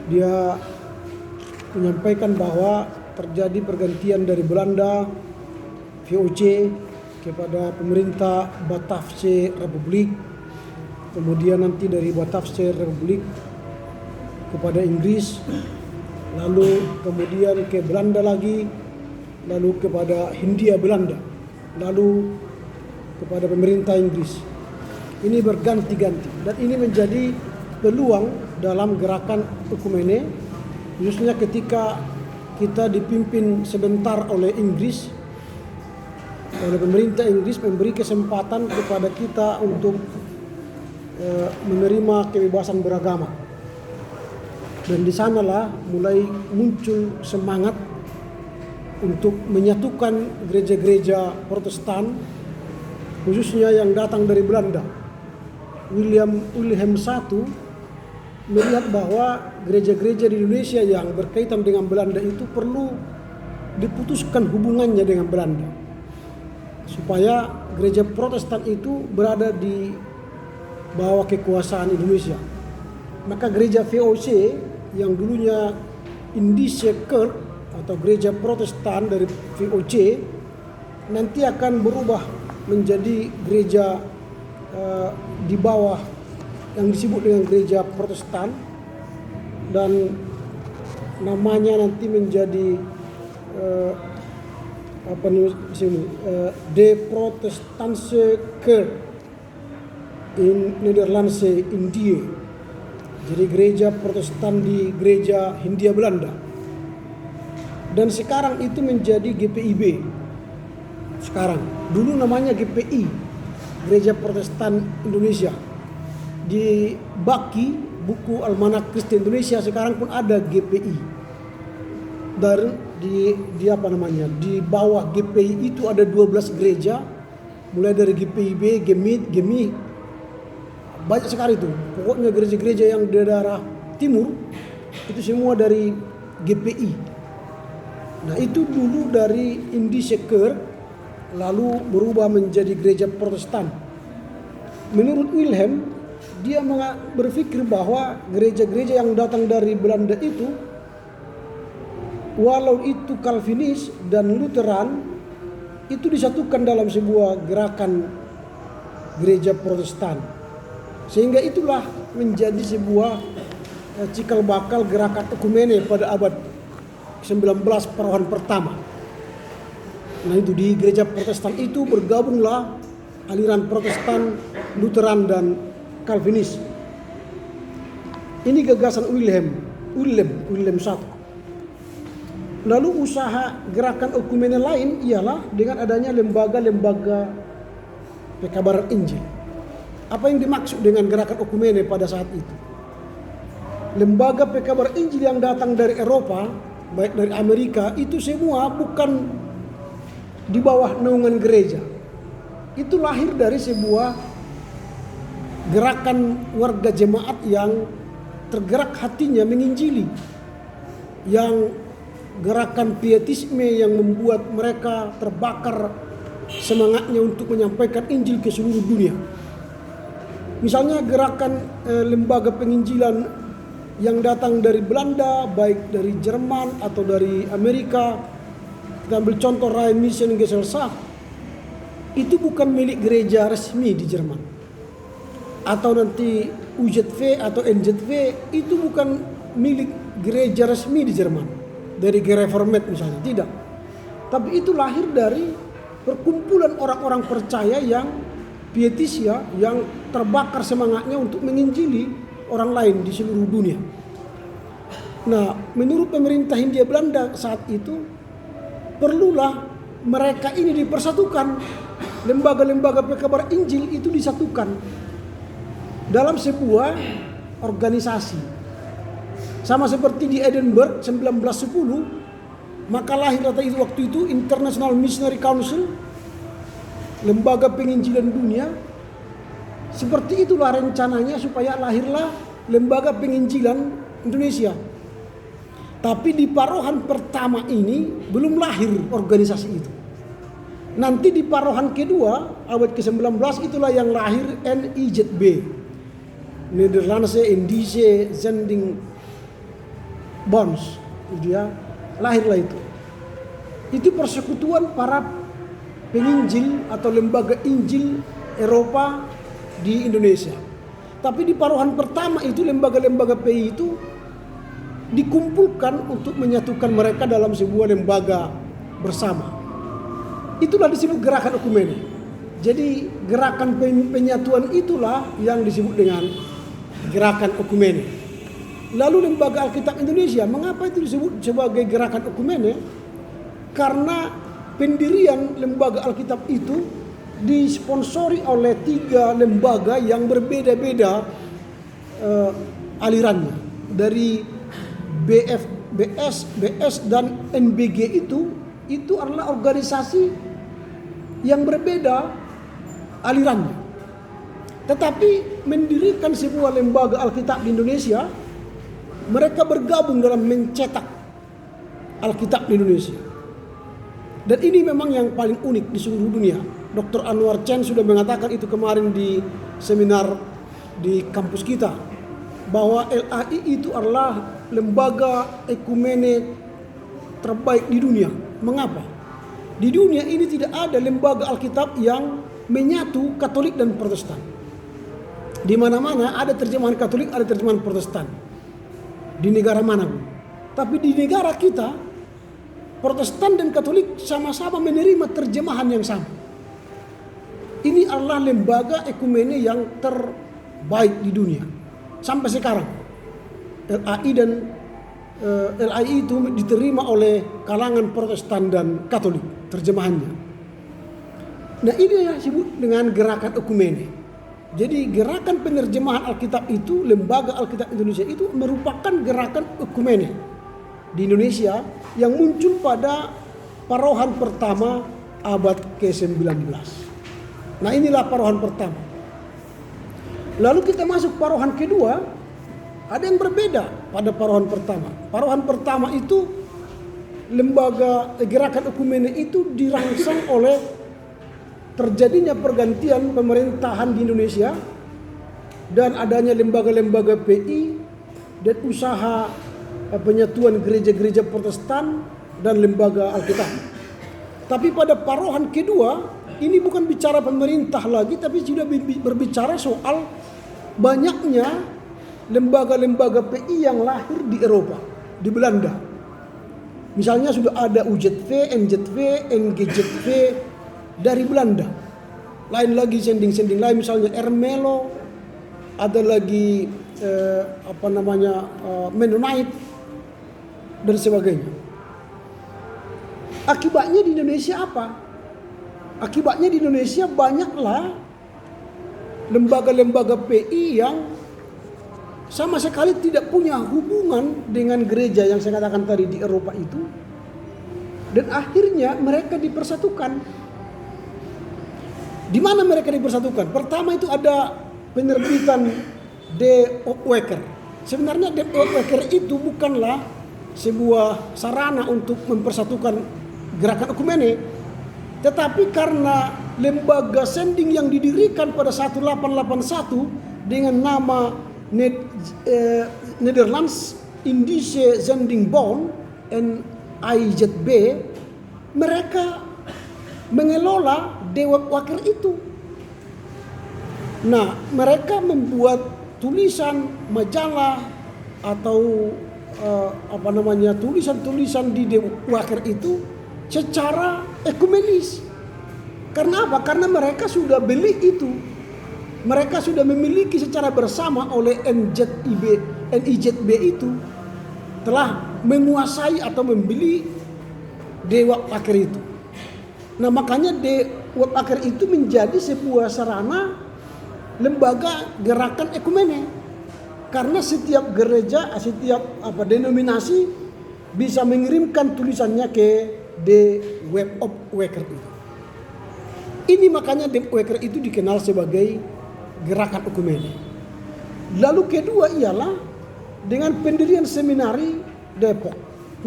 dia menyampaikan bahwa terjadi pergantian dari Belanda VOC kepada pemerintah Batavse Republik, kemudian nanti dari Batavse Republik kepada Inggris, lalu kemudian ke Belanda lagi, lalu kepada Hindia Belanda, lalu kepada pemerintah Inggris. Ini berganti-ganti dan ini menjadi peluang dalam gerakan ekumene, khususnya ketika kita dipimpin sebentar oleh Inggris, oleh pemerintah Inggris memberi kesempatan kepada kita untuk menerima kebebasan beragama. Dan di sanalah mulai muncul semangat untuk menyatukan gereja-gereja Protestan, khususnya yang datang dari Belanda. William I melihat bahwa gereja-gereja di Indonesia yang berkaitan dengan Belanda itu perlu diputuskan hubungannya dengan Belanda, supaya gereja Protestan itu berada di bawah kekuasaan Indonesia. Maka gereja VOC yang dulunya Indische Kerk atau gereja Protestan dari VOC nanti akan berubah menjadi gereja di bawah yang disebut dengan gereja Protestan, dan namanya nanti menjadi apa nih sini De Protestantse Kerk in Nederlandse Indië. Jadi gereja Protestan di gereja Hindia Belanda. Dan sekarang itu menjadi GPIB. Sekarang, dulu namanya GPI, Gereja Protestan Indonesia. Di Baki, buku Almanak Kristen Indonesia, sekarang pun ada GPI. Dan di apa namanya? Di bawah GPI itu ada 12 gereja, mulai dari GPIB, Gemi, banyak sekali itu. Pokoknya gereja-gereja yang di daerah timur itu semua dari GPI. Nah itu dulu dari Indische Kerk lalu berubah menjadi gereja Protestan. Menurut Wilhelm, dia berpikir bahwa gereja-gereja yang datang dari Belanda itu, walau itu Calvinis dan Lutheran, itu disatukan dalam sebuah gerakan gereja Protestan. Sehingga itulah menjadi sebuah cikal bakal gerakan ekumene pada abad 19 perohan pertama. Nah itu di gereja Protestan itu bergabunglah aliran Protestan, Lutheran dan Calvinis. Ini gagasan Wilhelm I. Lalu usaha gerakan ekumene lain ialah dengan adanya lembaga-lembaga pekabaran Injil. Apa yang dimaksud dengan gerakan ekumene pada saat itu? Lembaga pekabaran Injil yang datang dari Eropa, baik dari Amerika, itu semua bukan di bawah naungan gereja. Itu lahir dari sebuah gerakan warga jemaat yang tergerak hatinya menginjili, yang gerakan pietisme yang membuat mereka terbakar semangatnya untuk menyampaikan Injil ke seluruh dunia. Misalnya gerakan lembaga penginjilan yang datang dari Belanda, baik dari Jerman atau dari Amerika. Kita ambil contoh Rhein Mission Gesellschaft, itu bukan milik gereja resmi di Jerman. Atau nanti UZV atau NZV, itu bukan milik gereja resmi di Jerman. Dari Gereformat misalnya, tidak. Tapi itu lahir dari perkumpulan orang-orang percaya yang pietis ya, yang terbakar semangatnya untuk menginjili orang lain di seluruh dunia. Nah, menurut pemerintah Hindia Belanda saat itu, perlulah mereka ini dipersatukan. Lembaga-lembaga pekabar Injil itu disatukan dalam sebuah organisasi. Sama seperti di Edinburgh 1910, maka lahir waktu itu International Missionary Council, lembaga penginjilan dunia. Seperti itulah rencananya supaya lahirlah lembaga penginjilan Indonesia. Tapi di parohan pertama ini belum lahir organisasi itu. Nanti di parohan kedua abad ke-19 itulah yang lahir NIZB, Nederlandse Indische Zending Bonds. Dia lahirlah itu. Itu persekutuan para penginjil atau lembaga Injil Eropa di Indonesia. Tapi di parohan pertama itu lembaga-lembaga PI itu dikumpulkan untuk menyatukan mereka dalam sebuah lembaga bersama. Itulah disebut gerakan ekumene. Jadi gerakan penyatuan itulah yang disebut dengan gerakan ekumene. Lalu lembaga Alkitab Indonesia, mengapa itu disebut sebagai gerakan ekumene? Karena pendirian lembaga Alkitab itu disponsori oleh 3 lembaga yang berbeda-beda alirannya. Dari BS dan NBG itu adalah organisasi yang berbeda alirannya. Tetapi mendirikan sebuah lembaga Alkitab di Indonesia, mereka bergabung dalam mencetak Alkitab di Indonesia. Dan ini memang yang paling unik di seluruh dunia. Dr. Anwar Chen sudah mengatakan itu kemarin di seminar di kampus kita, bahwa LAI itu adalah lembaga ekumene terbaik di dunia. Mengapa? Di dunia ini tidak ada lembaga Alkitab yang menyatu Katolik dan Protestan. Di mana-mana ada terjemahan Katolik, ada terjemahan Protestan. Di negara mana pun. Tapi di negara kita Protestan dan Katolik sama-sama menerima terjemahan yang sama. Ini adalah lembaga ekumene yang terbaik di dunia sampai sekarang. LAI itu diterima oleh kalangan Protestan dan Katolik terjemahannya. Nah, ini yang disebut dengan gerakan ekumene. Jadi gerakan penerjemahan Alkitab itu, lembaga Alkitab Indonesia itu merupakan gerakan ekumene di Indonesia yang muncul pada parohan pertama abad ke-19. Nah, inilah parohan pertama. Lalu kita masuk parohan kedua, ada yang berbeda pada parohan pertama. Parohan pertama itu lembaga gerakan ekumene itu dirangsang oleh terjadinya pergantian pemerintahan di Indonesia dan adanya lembaga-lembaga PI dan usaha penyatuan gereja-gereja Protestan dan lembaga Alkitab. Tapi pada parohan kedua ini bukan bicara pemerintah lagi, tapi sudah berbicara soal banyaknya lembaga-lembaga PI yang lahir di Eropa, di Belanda. Misalnya sudah ada UZV, NZV, NGZV dari Belanda. Lain lagi sending-sending lain, misalnya Ermelo, ada lagi Mennonite dan sebagainya. Akibatnya di Indonesia apa? Akibatnya di Indonesia banyaklah lembaga-lembaga PI yang sama sekali tidak punya hubungan dengan gereja yang saya katakan tadi di Eropa itu. Dan akhirnya mereka dipersatukan. Di mana mereka dipersatukan? Pertama itu ada penerbitan De Opwekker. Sebenarnya De Opwekker itu bukanlah sebuah sarana untuk mempersatukan gerakan ekumene, tetapi karena lembaga sending yang didirikan pada 1881 dengan nama Nederlands Indische Zendingbond NIZB, mereka mengelola De Opwekker itu. Nah, mereka membuat tulisan majalah atau tulisan-tulisan di De Opwekker itu secara ekumenis. Karena apa? Karena mereka sudah beli itu. Mereka sudah memiliki secara bersama oleh NIZB itu telah menguasai atau membeli De Opwekker itu. Nah, makanya De Opwekker itu menjadi sebuah sarana lembaga gerakan ekumene. Karena setiap gereja, setiap denominasi bisa mengirimkan tulisannya ke De Opwekker itu. Ini makanya De Opwekker itu dikenal sebagai gerakan ekumene. Lalu kedua ialah dengan pendirian seminari Depok.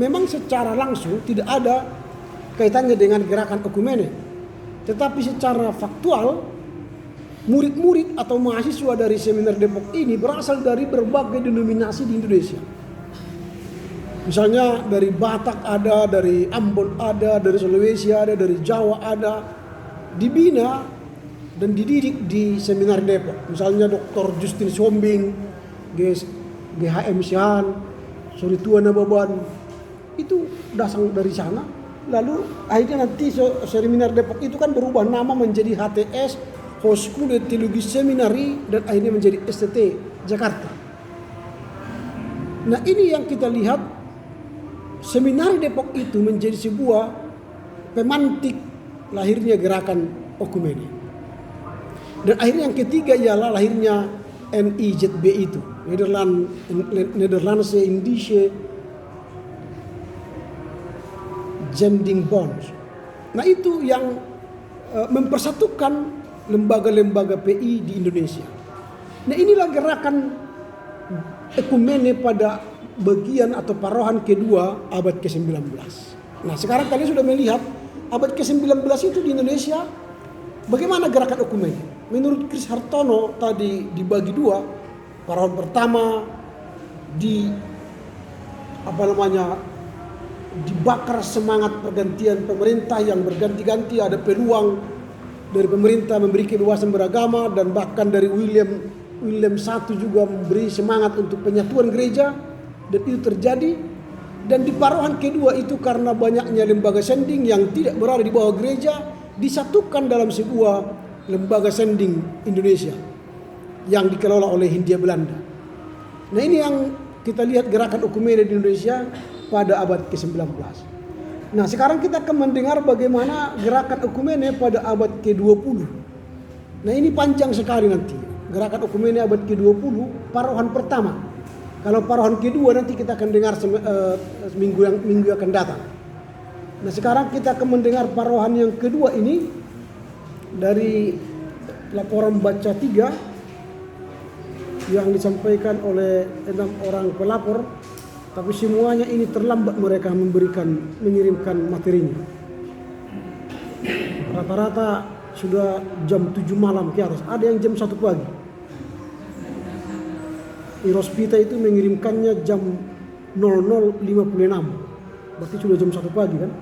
Memang secara langsung tidak ada kaitannya dengan gerakan ekumene. Tetapi secara faktual, murid-murid atau mahasiswa dari Seminar Depok ini berasal dari berbagai denominasi di Indonesia. Misalnya dari Batak ada, dari Ambon ada, dari Sulawesi ada, dari Jawa ada. Dibina dan dididik di Seminar Depok. Misalnya Dr. Justin Sombing, GHM Sihan, Suritua Nababan. Itu datang dari sana. Lalu akhirnya nanti Seminar Depok itu kan berubah nama menjadi HTS, Hochschule Theologie Seminari, dan akhirnya menjadi STT Jakarta. Nah, ini yang kita lihat, Seminari Depok itu menjadi sebuah pemantik lahirnya gerakan ekumene. Dan akhirnya yang ketiga ialah lahirnya NIZB itu, Nederlandse Indische Zendingbond. Nah, itu yang mempersatukan lembaga-lembaga PI di Indonesia. Nah, inilah gerakan ekumene pada bagian atau parohan kedua abad ke-19. Nah, sekarang kalian sudah melihat abad ke-19 itu di Indonesia bagaimana gerakan ekumene. Menurut Chris Hartono tadi dibagi dua. Parohan pertama dibakar semangat pergantian pemerintah yang berganti-ganti, ada peluang dari pemerintah memberi kebebasan beragama, dan bahkan dari William I juga memberi semangat untuk penyatuan gereja, dan itu terjadi. Dan di parohan kedua itu karena banyaknya lembaga sending yang tidak berada di bawah gereja disatukan dalam sebuah lembaga sending Indonesia yang dikelola oleh Hindia Belanda. Nah ini yang kita lihat gerakan Oekumene di Indonesia pada abad ke-19. Nah sekarang kita akan mendengar bagaimana gerakan Oekumene pada abad ke-20. Nah ini panjang sekali nanti. Gerakan Oekumene abad ke-20 parohan pertama. Kalau parohan kedua nanti kita akan dengar minggu yang akan datang. Nah sekarang kita akan mendengar parohan yang kedua ini dari laporan baca 3 yang disampaikan oleh 6 orang pelapor, tapi semuanya ini terlambat mereka mengirimkan materinya. Rata-rata sudah jam 7 malam ke atas, ada yang jam 1 pagi. Irospita itu mengirimkannya jam 00.56, berarti sudah jam 1 pagi kan.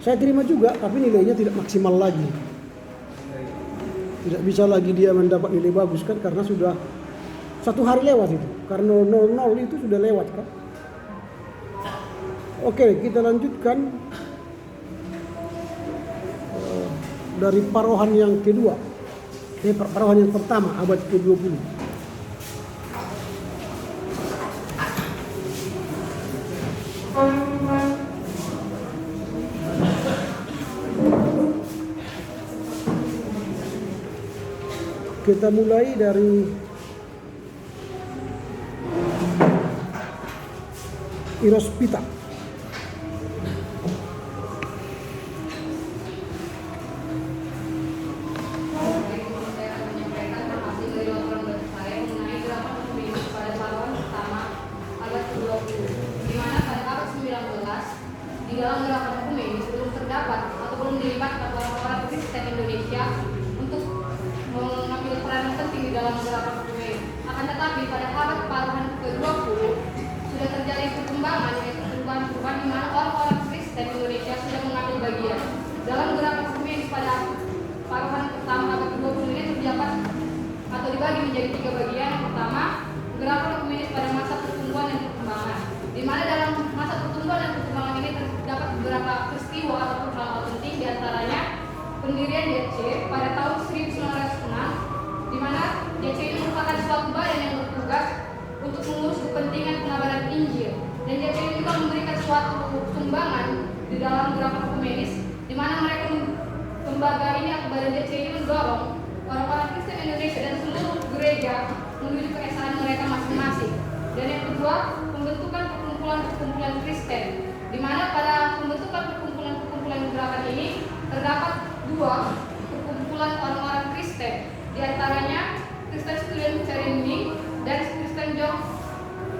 Saya terima juga, tapi nilainya tidak maksimal lagi. Tidak bisa lagi dia mendapat nilai bagus kan, karena sudah 1 hari lewat itu. Karena 00 itu sudah lewat kan. Oke, kita lanjutkan dari parohan yang kedua. Parohan yang pertama abad ke-20. Kita mulai dari Irospita. Di dalam gerakan Oekumene belum terdapat atau belum dilibatkan orang-orang Kristen Indonesia untuk mengambil peran penting di dalam gerakan Oekumene. Akan tetapi pada abad parohan ke-20 sudah terjadi perkembangan, yaitu perubahan-perubahan di mana orang-orang Kristen Indonesia sudah mengambil bagian dalam gerakan Oekumene. Pada parohan pertama abad ke-20 ini terdapat atau dibagi menjadi 3 bagian. Yang pertama, gerakan Oekumene pada masa pertumbuhan dan perkembangan, di mana dalam masa pertumbuhan dan perkembangan ini terdapat beberapa peristiwa ataupun hal penting, diantaranya pendirian DC pada tahun 1906, di mana DC ini merupakan suatu badan yang bertugas untuk mengurus kepentingan pengabaran Injil, dan DC ini juga memberikan suatu sumbangan di dalam gerakan Oekumene, di mana mereka lembaga ini atau badan DC ini mendorong orang-orang Kristen Indonesia dan seluruh gereja menuju keesaan mereka masing-masing. Dan yang kedua, pembentukan perkumpulan Kristen, di mana pada pembentukan perkumpulan gerakan ini terdapat 2 perkumpulan orang-orang Kristen, di antaranya Kristen Student Serenity dan Kristen Job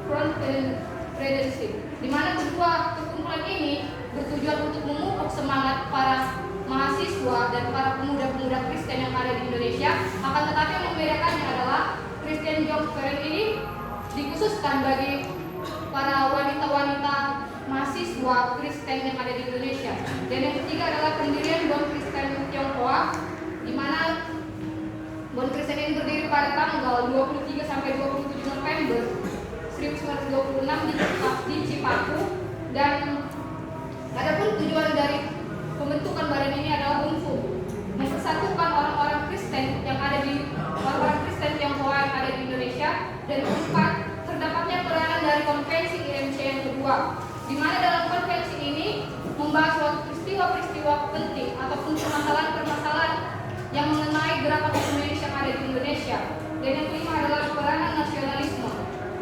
Front Redemption, di mana kedua perkumpulan ini bertujuan untuk memupuk semangat para mahasiswa dan para pemuda-pemuda Kristen yang ada di Indonesia. Akan tetapi yang membedakannya adalah Kristen Job Front ini dikhususkan bagi para wanita-wanita mahasiswa Kristen yang ada di Indonesia. Dan yang ketiga adalah pendirian Bond Kristen Tionghoa, di mana Bond Kristen ini berdiri pada tanggal 23 sampai 27 November 1926 di Cipaku. Dan adapun tujuan dari pembentukan badan ini adalah untuk mempersatukan orang-orang Kristen yang ada di orang-orang Kristen Tionghoa yang ada di Indonesia. Dan keempat, terdapatnya peranan dari konvensi IMC yang kedua, di mana dalam konvensi ini membahas suatu peristiwa-peristiwa penting ataupun permasalahan-permasalahan yang mengenai gerakan Oekumene yang ada di Indonesia. Dan yang kelima adalah peranan nasionalisme.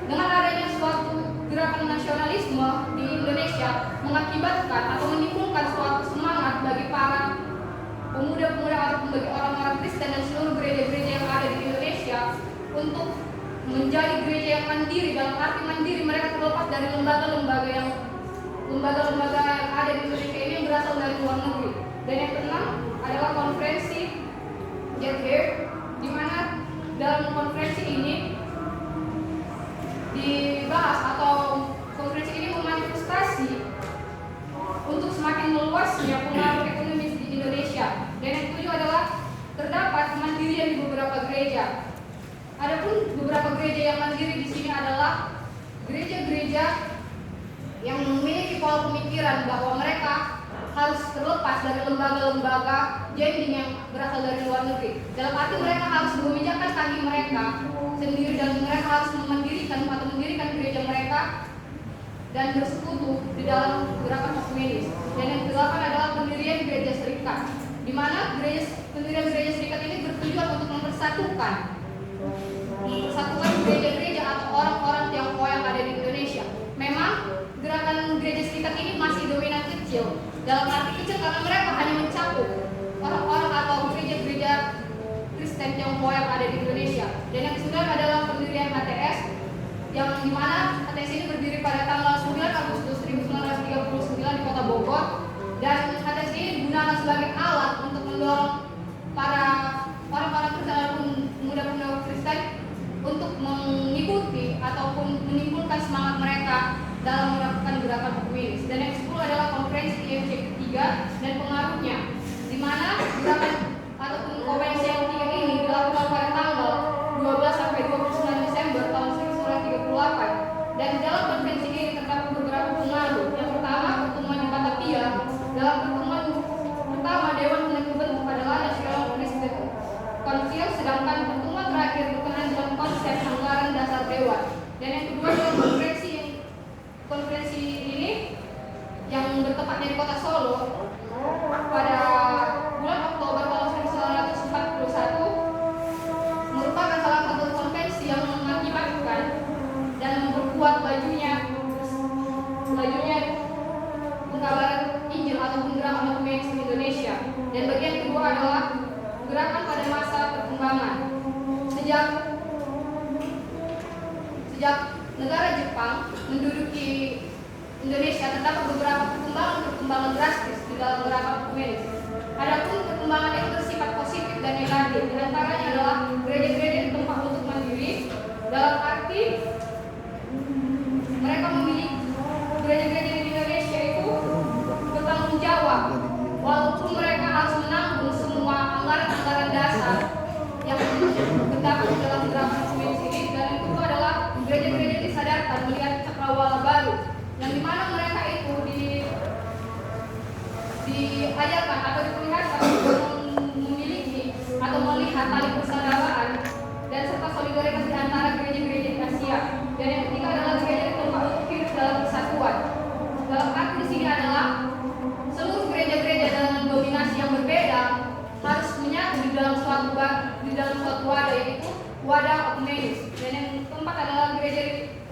Dengan adanya suatu gerakan nasionalisme di Indonesia mengakibatkan atau menimbulkan suatu semangat bagi para pemuda-pemuda ataupun bagi orang-orang Kristen dan seluruh gereja-gereja yang ada di Indonesia untuk menjadi gereja yang mandiri. Dalam arti mandiri, mereka terlepas dari lembaga-lembaga yang ada di Indonesia ini yang berasal dari luar negeri. Dan yang keenam adalah konferensi Jether, di mana dalam konferensi ini dibahas atau konferensi ini memanifestasi untuk semakin meluasnya pengaruh ekonomi di Indonesia. Dan yang ketujuh adalah terdapat kemandirian di beberapa gereja. Adapun beberapa gereja yang mandiri di sini adalah gereja-gereja yang memiliki pola pemikiran bahwa mereka harus terlepas dari lembaga-lembaga jending yang berasal dari luar negeri. Dalam arti mereka harus memijakkan kaki mereka sendiri dan mereka harus mendirikan gereja mereka dan bersekutu di dalam gerakan ekumenis. Dan yang kedelapan adalah pendirian gereja serikat, di mana pendirian gereja serikat ini bertujuan untuk mempersatukan gereja-gereja atau orang-orang Tionghoa yang ada di Indonesia. Memang gerakan gereja serikat ini masih dominan kecil, dalam arti kecil karena mereka hanya mencakup orang-orang atau gereja-gereja Kristen Tionghoa yang ada di Indonesia. Dan yang kesembilan adalah pendirian HTS, yang dimana HTS ini berdiri pada tanggal 9 Agustus 1939 di Kota Bogor. Dan HTS ini digunakan sebagai alat untuk mendorong para orang-orang Kristen ataupun pemuda-pemuda Kristen untuk mengikuti ataupun menimbulkan semangat mereka dalam melakukan gerakan ekumenis. Dan yang ke-10 adalah konferensi IMC ketiga dan pengaruhnya, di mana gerakan ataupun konferensi yang ketiga ini dilakukan pada tanggal 12 sampai 29 Desember tahun 1938. Dan dalam konferensi ini terdapat beberapa pengaruh. Yang pertama, pertemuan di Batavia. Dalam pertemuan pertama, Dewan Pembentuk adalah National Christian Council, sedangkan pertemuan terakhir berkenaan dengan konsep anggaran dasar Dewan. Dan yang kedua adalah konferensi ini yang bertepatnya di Kota Solo pada bulan Oktober tahun 1941 merupakan salah satu konferensi yang mengakibatkan dan memperkuat lajunya pengkabaran Injil ataupun gerakan ekumenis di Indonesia. Dan bagian kedua adalah gerakan pada masa perkembangan. Sejak negara Jepang menduduki Indonesia, terdapat beberapa perkembangan drastis di dalam gerakan ekumenis. Adapun perkembangan itu bersifat positif dan negatif. Di antaranya adalah gereja-gereja di tempat untuk mandiri, dalam arti mereka memiliki gereja-gereja di Indonesia itu bertanggung jawab, walaupun mereka harus menanggung semua anggaran-anggaran dasar yang terdapat di dalam gerakan ekumenis ini. Dan yang kedua adalah gereja-gereja disadarkan melihat cakrawala baru, yang dimana mereka itu diajarkan atau diperlihatkan untuk memiliki atau melihat tali persaudaraan dan serta solidaritas di antara gereja-gereja di Asia. Dan yang ketiga adalah gereja di tempat untuk hidup dalam kesatuan. Dalam arti di sini adalah seluruh gereja-gereja dengan dominasi yang berbeda harus menyatu di dalam suatu wadah, yaitu wadah ekumenis. Dan yang keempat adalah gereja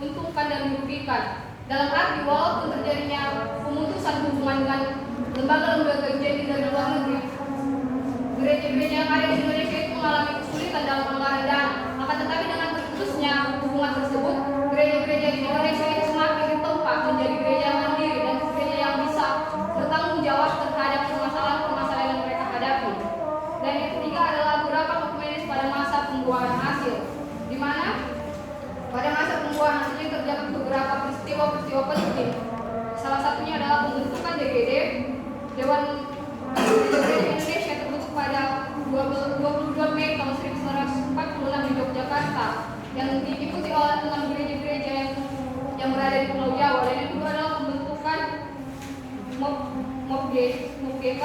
diuntungkan dan dirugikan. Dalam arti walaupun terjadinya pemutusan hubungan dengan lembaga-lembaga jending dari luar negeri, gereja-gereja yang ada di Indonesia itu mengalami kesulitan dalam anggaran dana. Akan tetapi dengan terputusnya hubungan tersebut, gereja-gereja di Indonesia itu semakin ditempa menjadi gereja yang mandiri dan gereja yang bisa bertanggung jawab terhadap permasalahan-permasalahan yang mereka hadapi. Dan yang ketiga adalah gerakan ekumenis pada masa pembuahan hasil, di mana pada masa pembuahan hasil ini terdapat beberapa peristiwa penting. Salah satunya adalah pembentukan DGD, Dewan Gereja Indonesia, terbentuk pada 22 Mei tahun 1946 di Yogyakarta, yang diikuti oleh 6 gereja-gereja yang berada di Pulau Jawa. Dan yang kedua adalah pembentukan MOPGK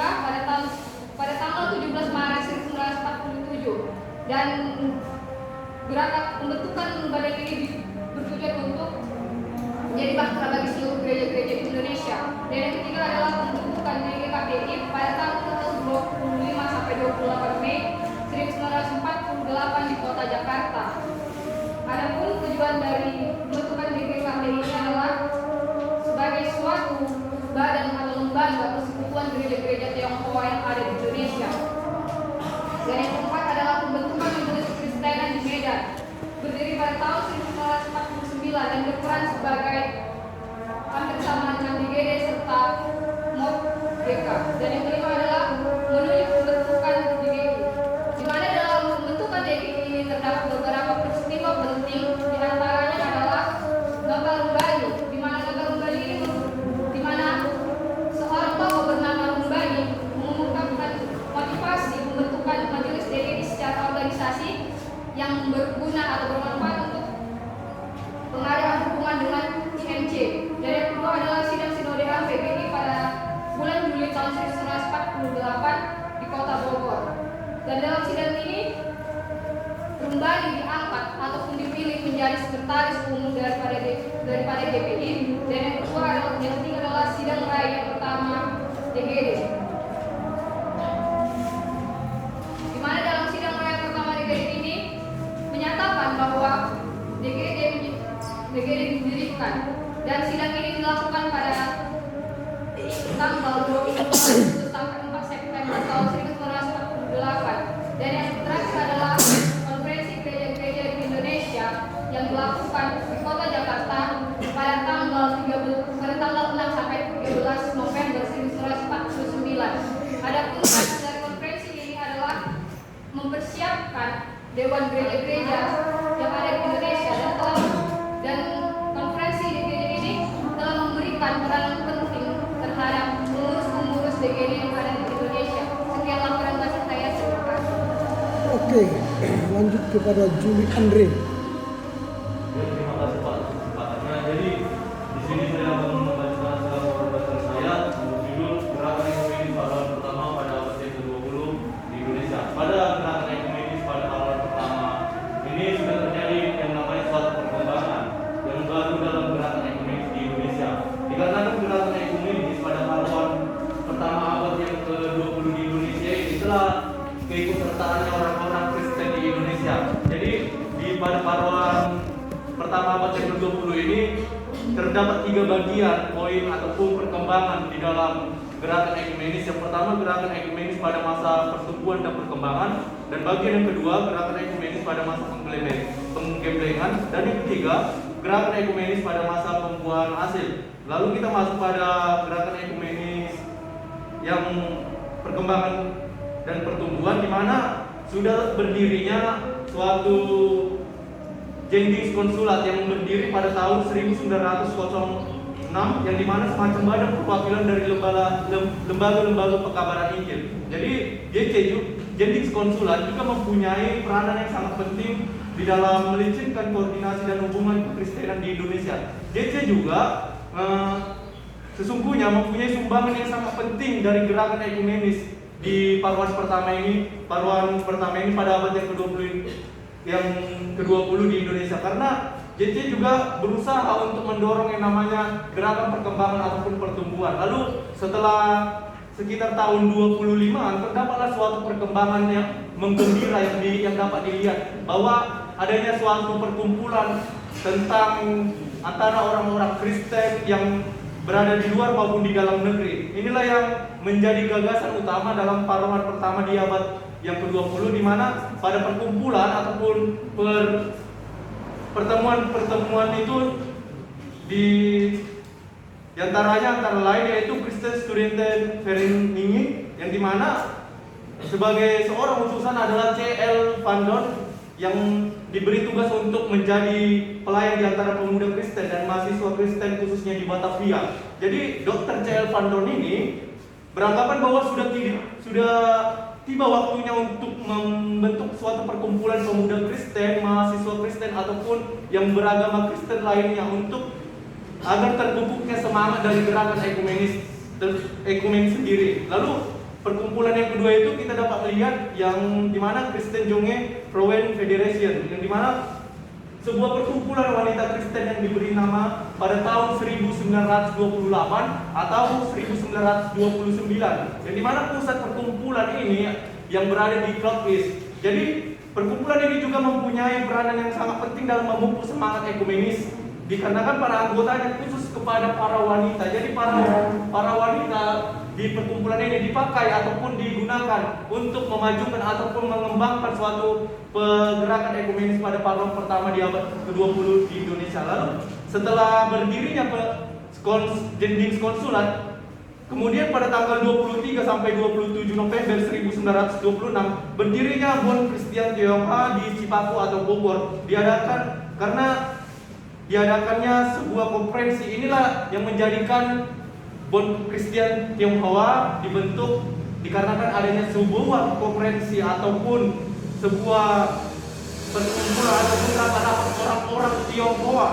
pada tanggal 17 Maret 1947. Dan gerakan pembentukan badan ini bertujuan untuk menjadi bahtera bagi seluruh gereja-gereja di Indonesia. Dan yang ketiga adalah pembentukan GKPI pada tanggal 25 sampai 28 Mei 1948 di Kota Jakarta. Adapun tujuan dari pembentukan GKPI ini adalah sebagai suatu badan atau lembaga persekutuan gereja-gereja Tionghoa yang ada di Indonesia. Dan yang keempat adalah pembentukan Majelis Kristenan di Medan, berdiri pada tahun 1949 dan berperan sebagai hampir sama dengan DGD serta MOPGK. Dan yang kelima adalah menuju pembentukan DGI, di mana dalam pembentukan DGI ini terdapat beberapa peristiwa penting. Di antaranya adalah Gagal Rumbani, di mana Gagal Rumbani ini di mana seorang tokoh bernama Rumbani mengungkapkan motivasi pembentukan majelis DGI secara organisasi yang berguna atau bermanfaat untuk pengadaan hubungan dengan IMC. Dan yang kedua adalah bulan Juli tahun 1948 di Kota Bogor. Dan dalam sidang ini kembali diangkat ataupun dipilih menjadi sekretaris umum daripada GPI. Dan yang kedua adalah sidang raya yang pertama DGD. Di mana dalam sidang raya pertama DGD ini menyatakan bahwa DGD didirikan, dan sidang ini dilakukan pada tanggal 24 sampai 4 September tahun 1948. Dan yang terakhir adalah konferensi gereja-gereja di Indonesia yang dilakukan di Kota Jakarta pada tanggal 6 sampai 13 November 1949. Adapun tujuan dari konferensi ini adalah mempersiapkan Dewan Gereja-gereja yang ada di Indonesia, dan konferensi DGD ini telah memberikan peranan penting terhadap pengurus-pengurus DGD yang ada di Indonesia. Sekian laporan bahasa saya, terima kasih. Oke, lanjut kepada Juli Andre. Terima kasih Pak. Jadi di sini saya akan membacakan laporan saya berjudul Gerakan Ekumenis Pahlawan Pertama pada abad yang ke-20 di Indonesia. Pada gerakan ekumenis pada pahlawan pertama ini sudah terjadi yang namanya suatu perkembangan yang baru dalam gerakan ekumenis di Indonesia. Dikarenakan gerakan ekumenis pada pahlawan pertama abad yang ke-20 di Indonesia ini telah keikutsertaannya orang-orang Kristen di Indonesia. Jadi pada pahlawan pertama abad yang ke-20 ini terdapat 3 bagian poin ataupun perkembangan di dalam gerakan ekumenis. Yang pertama, gerakan ekumenis pada masa pertumbuhan dan perkembangan, dan bagian yang kedua, gerakan ekumenis pada masa penggemblengan, dan yang ketiga, gerakan ekumenis pada masa pembuahan hasil. Lalu kita masuk pada gerakan ekumenis yang perkembangan dan pertumbuhan, di mana sudah berdirinya suatu Jendings Konsulat yang berdiri pada tahun 1906, yang dimana semacam badan perwakilan dari lembaga-lembaga pekabaran Injil. Jadi Jendings Konsulat juga mempunyai peranan yang sangat penting di dalam melicinkan koordinasi dan hubungan kekristenan di Indonesia. JC juga sesungguhnya mempunyai sumbangan yang sangat penting dari gerakan ekumenis di paruan pertama ini pada abad yang ke-20 di Indonesia, karena JC juga berusaha untuk mendorong yang namanya gerakan perkembangan ataupun pertumbuhan. Lalu setelah sekitar tahun 25-an terdapatlah suatu perkembangan yang menggembira yang dapat dilihat, bahwa adanya suatu perkumpulan tentang antara orang-orang Kristen yang berada di luar maupun di dalam negeri. Inilah yang menjadi gagasan utama dalam paruan pertama di abad yang ke-20, di mana pada perkumpulan ataupun pertemuan itu antara lain yaitu Kristen Studentenvereniging, yang dimana sebagai seorang utusan adalah C.L. Van Don yang diberi tugas untuk menjadi pelayan di antara pemuda Kristen dan mahasiswa Kristen khususnya di Batavia. Jadi Dr. C.L. Van Don ini beranggapan bahwa sudah tiba waktunya untuk membentuk suatu perkumpulan pemuda Kristen, mahasiswa Kristen ataupun yang beragama Kristen lainnya, untuk agar terpupuknya semangat dari gerakan ekumenis sendiri. Lalu perkumpulan yang kedua itu kita dapat lihat yang dimana Kristen Jonge Vrouwen Federation, yang dimana sebuah perkumpulan wanita Kristen yang diberi nama pada tahun 1928 atau 1929, yang dimana pusat perkumpulan ini yang berada di Cloud East. Jadi perkumpulan ini juga mempunyai peranan yang sangat penting dalam memupuk semangat ekumenis, dikarenakan para anggotanya khusus kepada para wanita. Jadi para wanita di perkumpulan ini dipakai ataupun digunakan untuk memajukan ataupun mengembangkan suatu pergerakan ekumenis pada paruan pertama di abad ke-20 di Indonesia. Lalu setelah berdirinya Jendings Konsulat, kemudian pada tanggal 23 sampai 27 November 1926 berdirinya Bon Christian Tionghoa di Cipaku atau Bogor, diadakannya sebuah konferensi. Inilah yang menjadikan Bon Christian Tionghoa dibentuk, dikarenakan adanya sebuah konferensi ataupun sebuah perkumpulan ataupun rapat-rapat orang-orang Tionghoa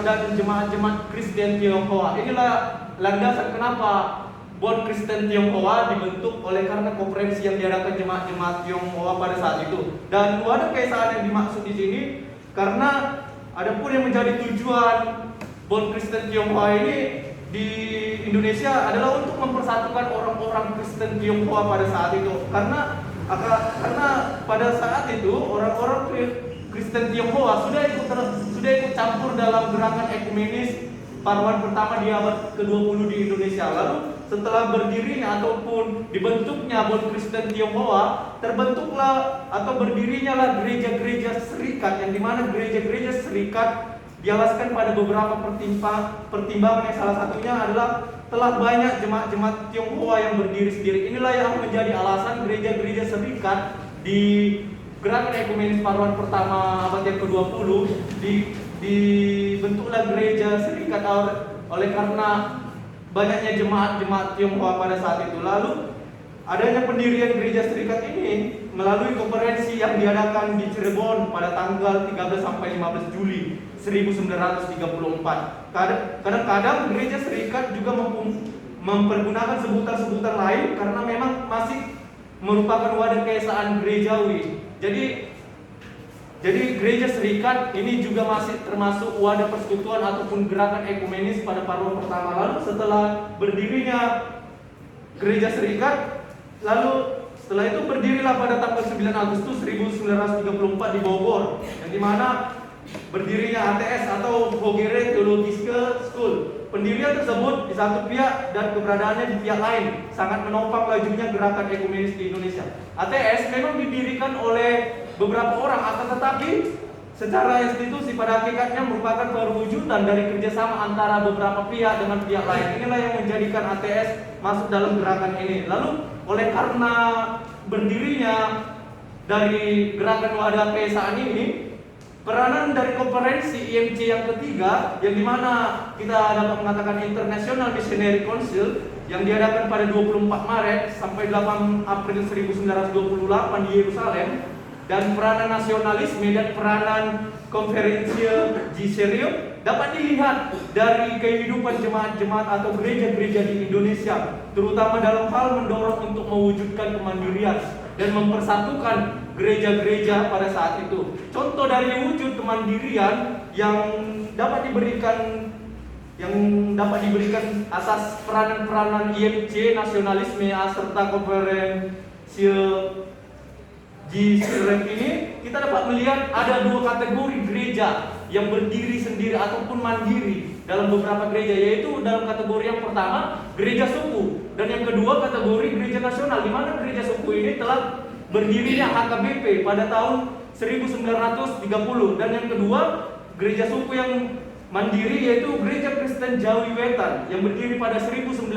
dan jemaat-jemaat Kristen Tionghoa. Inilah landasan kenapa Bond Kristen Tionghoa dibentuk oleh karena konferensi yang diadakan jemaat-jemaat Tionghoa pada saat itu. Dan wadah keesaan yang dimaksud di sini karena ada pun yang menjadi tujuan Bond Kristen Tionghoa ini di Indonesia adalah untuk mempersatukan orang-orang Kristen Tionghoa pada saat itu. Karena pada saat itu orang-orang Kristen Tionghoa sudah ikut campur dalam gerakan ekumenis paruan pertama di abad ke-20 di Indonesia. Lalu setelah berdirinya ataupun dibentuknya Bond Kristen Tionghoa, terbentuklah atau berdirinya lah gereja-gereja serikat, yang dimana gereja-gereja serikat dialaskan pada beberapa pertimbangan, yang salah satunya adalah telah banyak jemaat-jemaat Tionghoa yang berdiri sendiri. Inilah yang menjadi alasan gereja-gereja serikat di gerakan ekumenis paruan pertama abad yang ke-20 dibentuklah gereja serikat oleh karena banyaknya jemaat-jemaat Tionghoa pada saat itu. Lalu adanya pendirian gereja serikat ini melalui konferensi yang diadakan di Cirebon pada tanggal 13 sampai 15 Juli 1934. Kadang-kadang gereja serikat juga mempergunakan sebutan-sebutan lain karena memang masih merupakan wadah keesaan gerejawi. Jadi gereja serikat ini juga masih termasuk wadah persekutuan ataupun gerakan ekumenis pada paruan pertama. Lalu setelah berdirinya gereja serikat, lalu setelah itu berdirilah pada tanggal 9 Agustus 1934 di Bogor, yang dimana berdirinya ATS atau Hogere Theological School. Pendirian tersebut di satu pihak dan keberadaannya di pihak lain sangat menopang lajunya gerakan ekumenis di Indonesia. ATS memang didirikan oleh beberapa orang, akan tetapi secara institusi pada hakikatnya merupakan perwujudan dari kerjasama antara beberapa pihak dengan pihak lain. Inilah yang menjadikan ATS masuk dalam gerakan ini. Lalu oleh karena berdirinya dari gerakan wadah keesaan ini, peranan dari konferensi IMC yang ketiga, yang dimana kita dapat mengatakan International Missionary Council, yang diadakan pada 24 Maret sampai 8 April 1928 di Yerusalem, dan peranan nasionalisme dan peranan konferensial Giserium dapat dilihat dari kehidupan jemaat-jemaat atau gereja-gereja di Indonesia, terutama dalam hal mendorong untuk mewujudkan kemandirian dan mempersatukan gereja-gereja pada saat itu. Contoh dari wujud kemandirian yang dapat diberikan atas peranan-peranan IMC, nasionalisme serta konferensial Giserium ini, kita dapat melihat ada dua kategori gereja yang berdiri sendiri ataupun mandiri dalam beberapa gereja, yaitu dalam kategori yang pertama gereja suku, dan yang kedua kategori gereja nasional, di mana gereja suku ini telah berdirinya HKBP pada tahun 1930, dan yang kedua gereja suku yang mandiri yaitu Gereja Kristen Jawi Wetan yang berdiri pada 1931,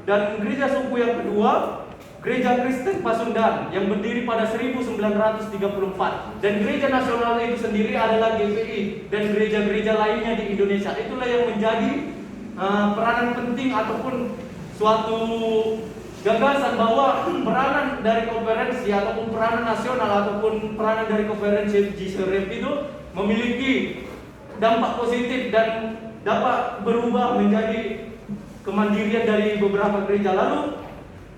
dan gereja suku yang kedua Gereja Kristen Pasundan yang berdiri pada 1934, dan gereja nasional itu sendiri adalah GPI dan gereja-gereja lainnya di Indonesia. Itulah yang menjadi peranan penting ataupun suatu gagasan bahwa peranan dari konferensi ataupun peranan nasional ataupun peranan dari konferensi Giserium itu memiliki dampak positif dan dapat berubah menjadi kemandirian dari beberapa gereja. Lalu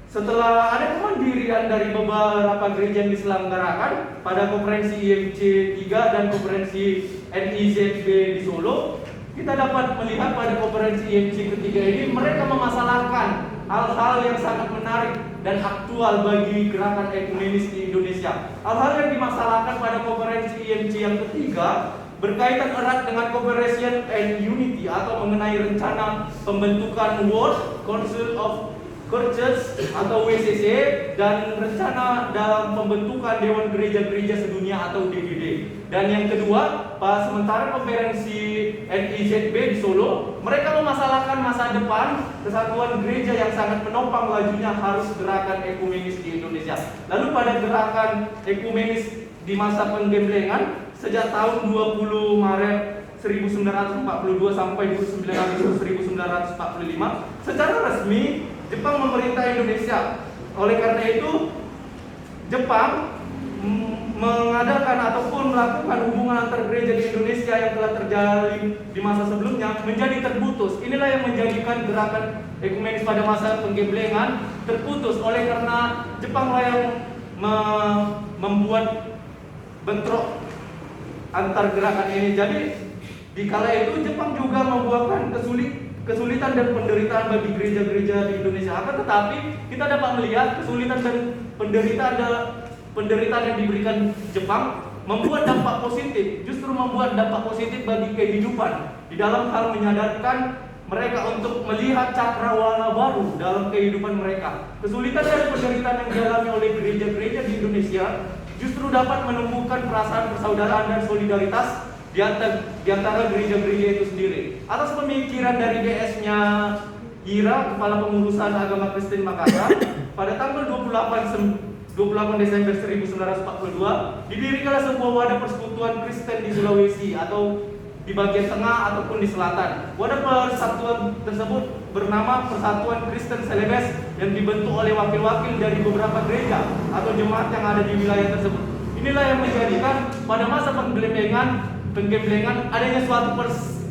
setelah ada kemandirian dari beberapa gereja yang diselenggarakan pada konferensi IMC 3 dan konferensi NIZB di Solo, kita dapat melihat pada konferensi IMC ketiga ini mereka memasalahkan hal-hal yang sangat menarik dan aktual bagi gerakan ekumenis di Indonesia. Hal-hal yang dimasalahkan pada konferensi IMC yang ketiga berkaitan erat dengan Cooperation and Unity atau mengenai rencana pembentukan World Council of Churches atau WCC dan rencana dalam pembentukan Dewan Gereja-Gereja Sedunia atau DGD. Dan yang kedua, sementara konferensi NIZB di Solo, mereka memasalahkan masa depan kesatuan gereja yang sangat menopang lajunya harus gerakan ekumenis di Indonesia. Lalu pada gerakan ekumenis di masa penggemblengan sejak tahun 20 Maret 1942 sampai 29 Agustus 1945, secara resmi Jepang memerintah Indonesia. Oleh karena itu, Jepang mengadakan ataupun melakukan hubungan antar gereja di Indonesia yang telah terjalin di masa sebelumnya menjadi terputus. Inilah yang menjadikan gerakan ekumenis pada masa penggemblengan terputus oleh karena Jepanglah yang membuat bentrok antar gerakan ini. Jadi di kala itu Jepang juga membuahkan kesulitan dan penderitaan bagi gereja-gereja di Indonesia. Akan tetapi kita dapat melihat kesulitan dan penderitaan yang diberikan Jepang membuat dampak positif, justru membuat dampak positif bagi kehidupan di dalam hal menyadarkan mereka untuk melihat cakrawala baru dalam kehidupan mereka. Kesulitan dan penderitaan yang dialami oleh gereja-gereja di Indonesia justru dapat menumbuhkan perasaan persaudaraan dan solidaritas di antara gereja-gereja itu sendiri. Atas pemikiran dari DS-nya Ira, Kepala Pengurusan Agama Kristen Makassar, pada tanggal 28 Desember 1942 didirikanlah sebuah wadah persekutuan Kristen di Sulawesi atau di bagian tengah ataupun di selatan. Wadah persatuan tersebut bernama Persatuan Kristen Celebes yang dibentuk oleh wakil-wakil dari beberapa gereja atau jemaat yang ada di wilayah tersebut. Inilah yang menjadikan pada masa penggemblengan adanya suatu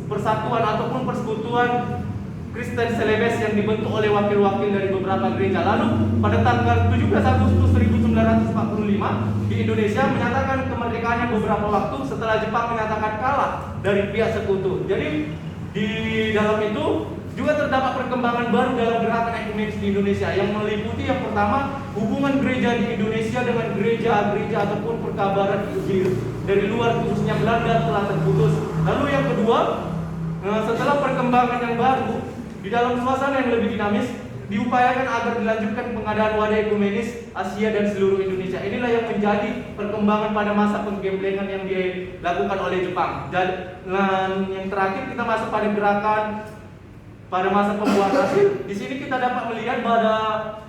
persatuan ataupun persekutuan Kristen Celebes yang dibentuk oleh wakil-wakil dari beberapa gereja. Lalu pada tanggal 17 Agustus 1945 di Indonesia menyatakan kemerdekaannya beberapa waktu setelah Jepang menyatakan kalah dari pihak sekutu. Jadi di dalam itu juga terdapat perkembangan baru dalam gerakan ekumenis di Indonesia yang meliputi yang pertama hubungan gereja di Indonesia dengan gereja-gereja ataupun perkabaran Injil dari luar khususnya Belanda telah terputus. Lalu yang kedua, setelah perkembangan yang baru di dalam suasana yang lebih dinamis diupayakan agar dilanjutkan pengadaan wadah ekumenis Asia dan seluruh Indonesia. Inilah yang menjadi perkembangan pada masa penggemblengan yang dilakukan oleh Jepang. Dan yang terakhir kita masuk pada gerakan pada masa pembuahan hasil. Di sini kita dapat melihat pada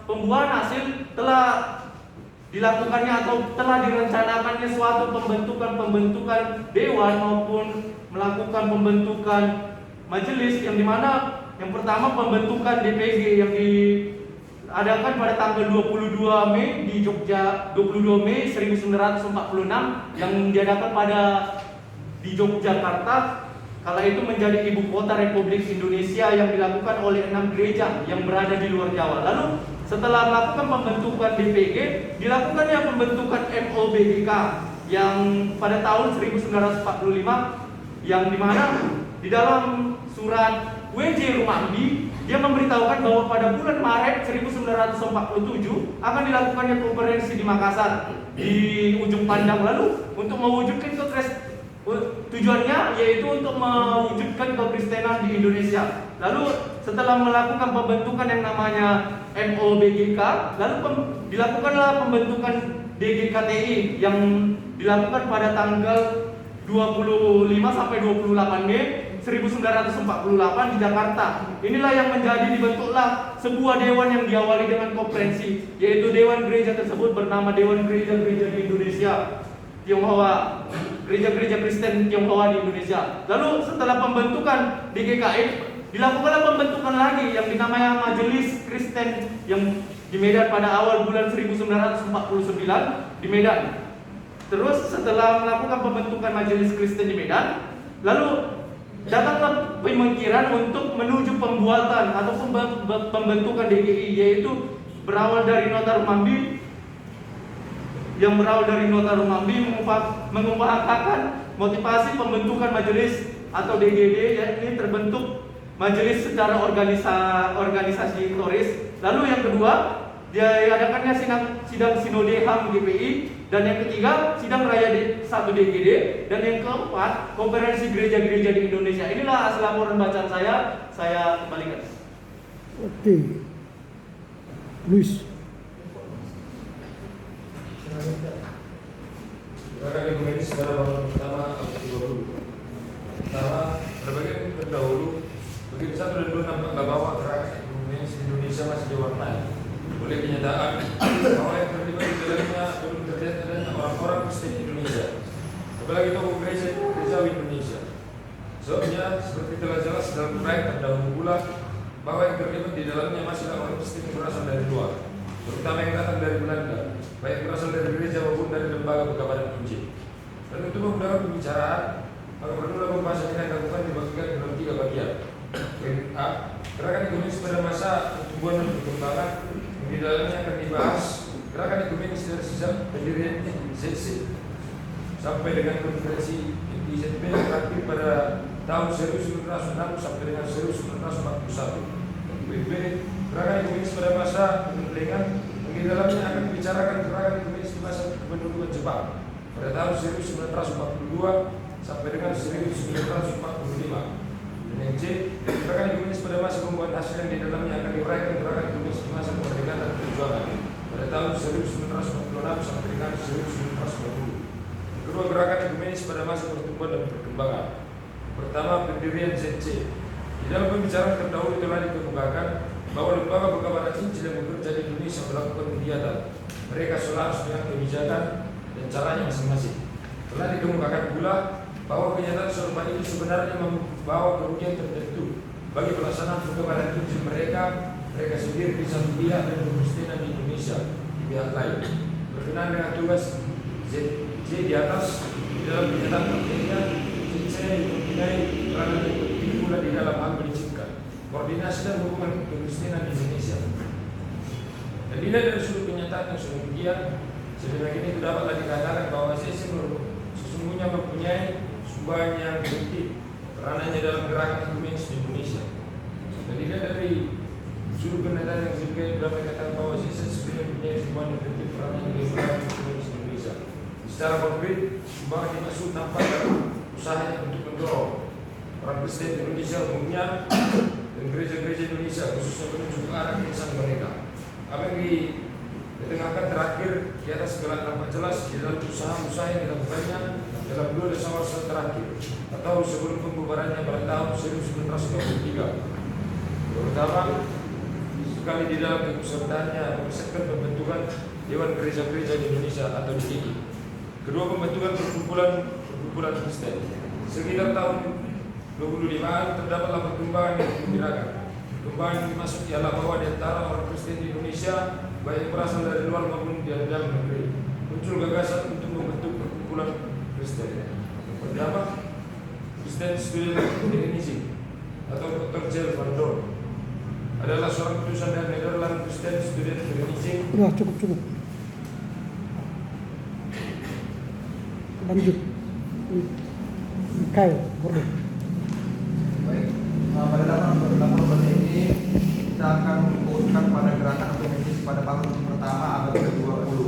pembuahan hasil telah dilakukannya atau telah direncanakannya suatu pembentukan dewan maupun melakukan pembentukan majelis yang dimana yang pertama pembentukan DPG yang diadakan pada tanggal 22 Mei di Jogja, 22 Mei 1946 yang diadakan di Yogyakarta. Kala itu menjadi ibu kota Republik Indonesia yang dilakukan oleh 6 gereja yang berada di luar Jawa. Lalu setelah melakukan pembentukan DPG, dilakukannya pembentukan MOBGK yang pada tahun 1945 yang dimana di dalam surat WJ Rumambi dia memberitahukan bahwa pada bulan Maret 1947 akan dilakukannya konferensi di Makassar di ujung pandang. Lalu untuk mewujudkan tujuannya yaitu untuk mewujudkan kekristenan di Indonesia. Lalu setelah melakukan pembentukan yang namanya MOBGK, lalu dilakukanlah pembentukan DGKTI yang dilakukan pada tanggal 25 sampai 28 Mei 1948 di Jakarta. Inilah yang menjadi dibentuklah sebuah dewan yang diawali dengan konferensi, yaitu dewan gereja tersebut bernama Dewan Gereja-Gereja di Indonesia Tionghoa, gereja-gereja Kristen Tionghoa di Indonesia. Lalu setelah pembentukan DGKI, dilakukanlah pembentukan lagi yang dinamai Majelis Kristen yang di Medan pada awal bulan 1949 di Medan. Terus setelah melakukan pembentukan Majelis Kristen di Medan, lalu datanglah pemikiran untuk menuju pembuatan atau pembentukan DGI, yaitu berawal dari Nota Rumambi mengupayakan motivasi pembentukan majelis atau DGD, yakni terbentuk majelis secara organisasi toris. Lalu yang kedua, diadakannya sidang sinode HAM GPI, dan yang ketiga sidang raya 1 DGD, dan yang keempat konferensi gereja-gereja di Indonesia. Inilah hasil laporan bacaan saya kembalikan. Oke, Luis. Gerakan ekumenis pada bangunan pertama abad 20. Pertama, berbagai terdahulu begitu 1 dan 2 nampak bahwa gerakan ekumenis Indonesia masih diwarnai oleh kenyataan bahwa yang terlibat di dalamnya belum terlihat adanya orang-orang Kristen Indonesia, apalagi tokoh gereja Indonesia. Sebabnya seperti telah jelas dalam proyek terdahulu pula bahwa yang terlibat di dalamnya masih orang Kristen yang berasal dari luar, terutama yang datang dari Belanda. baik berasal dari gereja maupun dari lembaga pekabaran Injil. Dan untuk memudahkan pembicaraan, maka perlulah pembahasan ini dilakukan dibagikan dalam 3 bagian. A. Gerakan ekumenis pada masa pertumbuhan dan perkembangan, yang di dalamnya akan dibahas gerakan ekumenis dari sejak pendirian ZC sampai dengan konferensi IZB terakhir pada tahun 1906 sampai dengan 1941. B. Gerakan ekumenis pada masa penyelenggaraan, yang di dalamnya akan dibicarakan gerakan ekumenis di masa kependudukan Jepang pada tahun 1942 sampai dengan 1945. Dan yang C, gerakan ekumenis pada masa pembuatan hasil, yang di dalamnya akan diuraikan gerakan ekumenis di masa kemerdekaan dan perjuangan pada tahun 1946 sampai dengan 1950. Kedua, gerakan ekumenis pada masa pertumbuhan dan perkembangan. Pertama, pendirian ZC. Di dalam pembicaraan terdahulu telah dikemukakan bahwa lembaga pekabaran Injil yang bekerja di Indonesia melakukan kegiatan. Mereka selaras dengan kebijakan dan caranya masing-masing. Telah dikemukakan pula bahwa kenyataan serupa ini sebenarnya membawa kerugian tertentu bagi pelaksanaan pekabaran Injil mereka sendiri di satu pihak dan Kekristenan di Indonesia di pihak lain. Berkenaan dengan tugas ZC di atas, di dalam kenyataan pentingnya ZC mempunyai peranan yang penting pula di dalam hal menciptakan koordinasi dan hubungan Kekristenan di Indonesia. Dan dilihat dari sudut kenyataan yang sedemikian, sebenarnya ini dapatlah dikatakan bahwa ZC sesungguhnya mempunyai sumbangan yang penting peranannya dalam gerakan ekumenis di Indonesia. Dan dilihat dari sudut kenyataan yang sedemikian dapat dikatakan bahwa ZC sebenarnya mempunyai sumbangan yang penting peranannya dalam gerakan ekumenis di Indonesia. Secara konkret, sumbangan dimaksud tampak dalam usahanya untuk mendorong orang Kristen Indonesia umumnya dan gereja-gereja Indonesia khususnya menuju ke arah insan mereka. Apa yang ditengahkan terakhir di atas segala nampak jelas di dalam usaha-usaha yang dilakukannya dalam 2 dasar terakhir atau sebelum pembubarannya pada tahun 1923. Terutama sekali di dalam keikutsertaannya mempersiapkan pembentukan Dewan Gereja-Gereja di Indonesia atau DGI. Kedua, pembentukan perkumpulan Kristen. Sekitar tahun 25-an terdapatlah perkembangan yang mengembirakan. Perkembangan yang dimaksud ialah bahwa di antara orang Kristen di Indonesia, baik berasal dari luar maupun di dalam negeri, muncul gagasan untuk membentuk perkumpulan Kristen. Pertama, Christian Student Federation atau Dr. J. Van Dorn adalah seorang utusan dari Nederland Christian Student Federation. Udah cukup. Lanjut. Mikael, boleh. Baik, pada dalam ini kita akan memfokuskan pada gerakan ekumenis pada tahun pertama abad ke-20,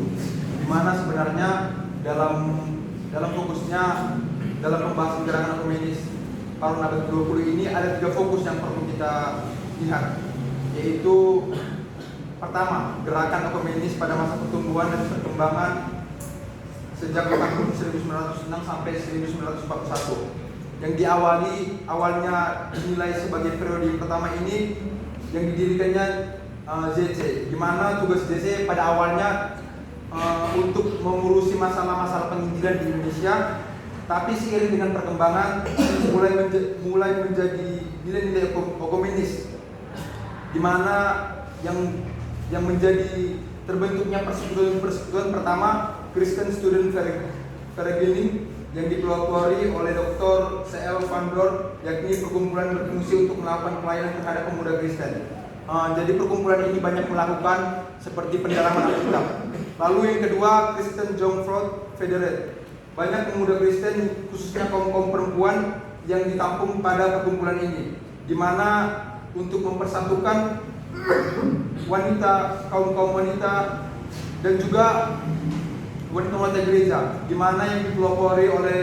di mana sebenarnya dalam fokusnya dalam pembahasan gerakan ekumenis tahun abad ke-20 ini ada 3 fokus yang perlu kita lihat, yaitu pertama, gerakan ekumenis pada masa pertumbuhan dan perkembangan sejak tahun 1906 sampai 1941 yang awalnya dinilai sebagai periode pertama ini yang didirikannya ZC, di mana tugas ZC pada awalnya untuk mengurusi masalah-masalah penginjilan di Indonesia, tapi seiring dengan perkembangan mulai menjadi nilai-nilai ekumenis, di mana yang menjadi terbentuknya persekutuan pertama Christian Student Federation yang dipelopori oleh Dr. C.L. Van Dorn, yakni perkumpulan berfungsi untuk melakukan pelayanan terhadap pemuda Kristen. Jadi perkumpulan ini banyak melakukan seperti pendalaman Alkitab. Lalu yang kedua, Christian Jungfrau Federation. Banyak pemuda Kristen khususnya kaum perempuan yang ditampung pada perkumpulan ini, di mana untuk mempersatukan kaum wanita dan juga wanita gereja, di mana yang dipelopori oleh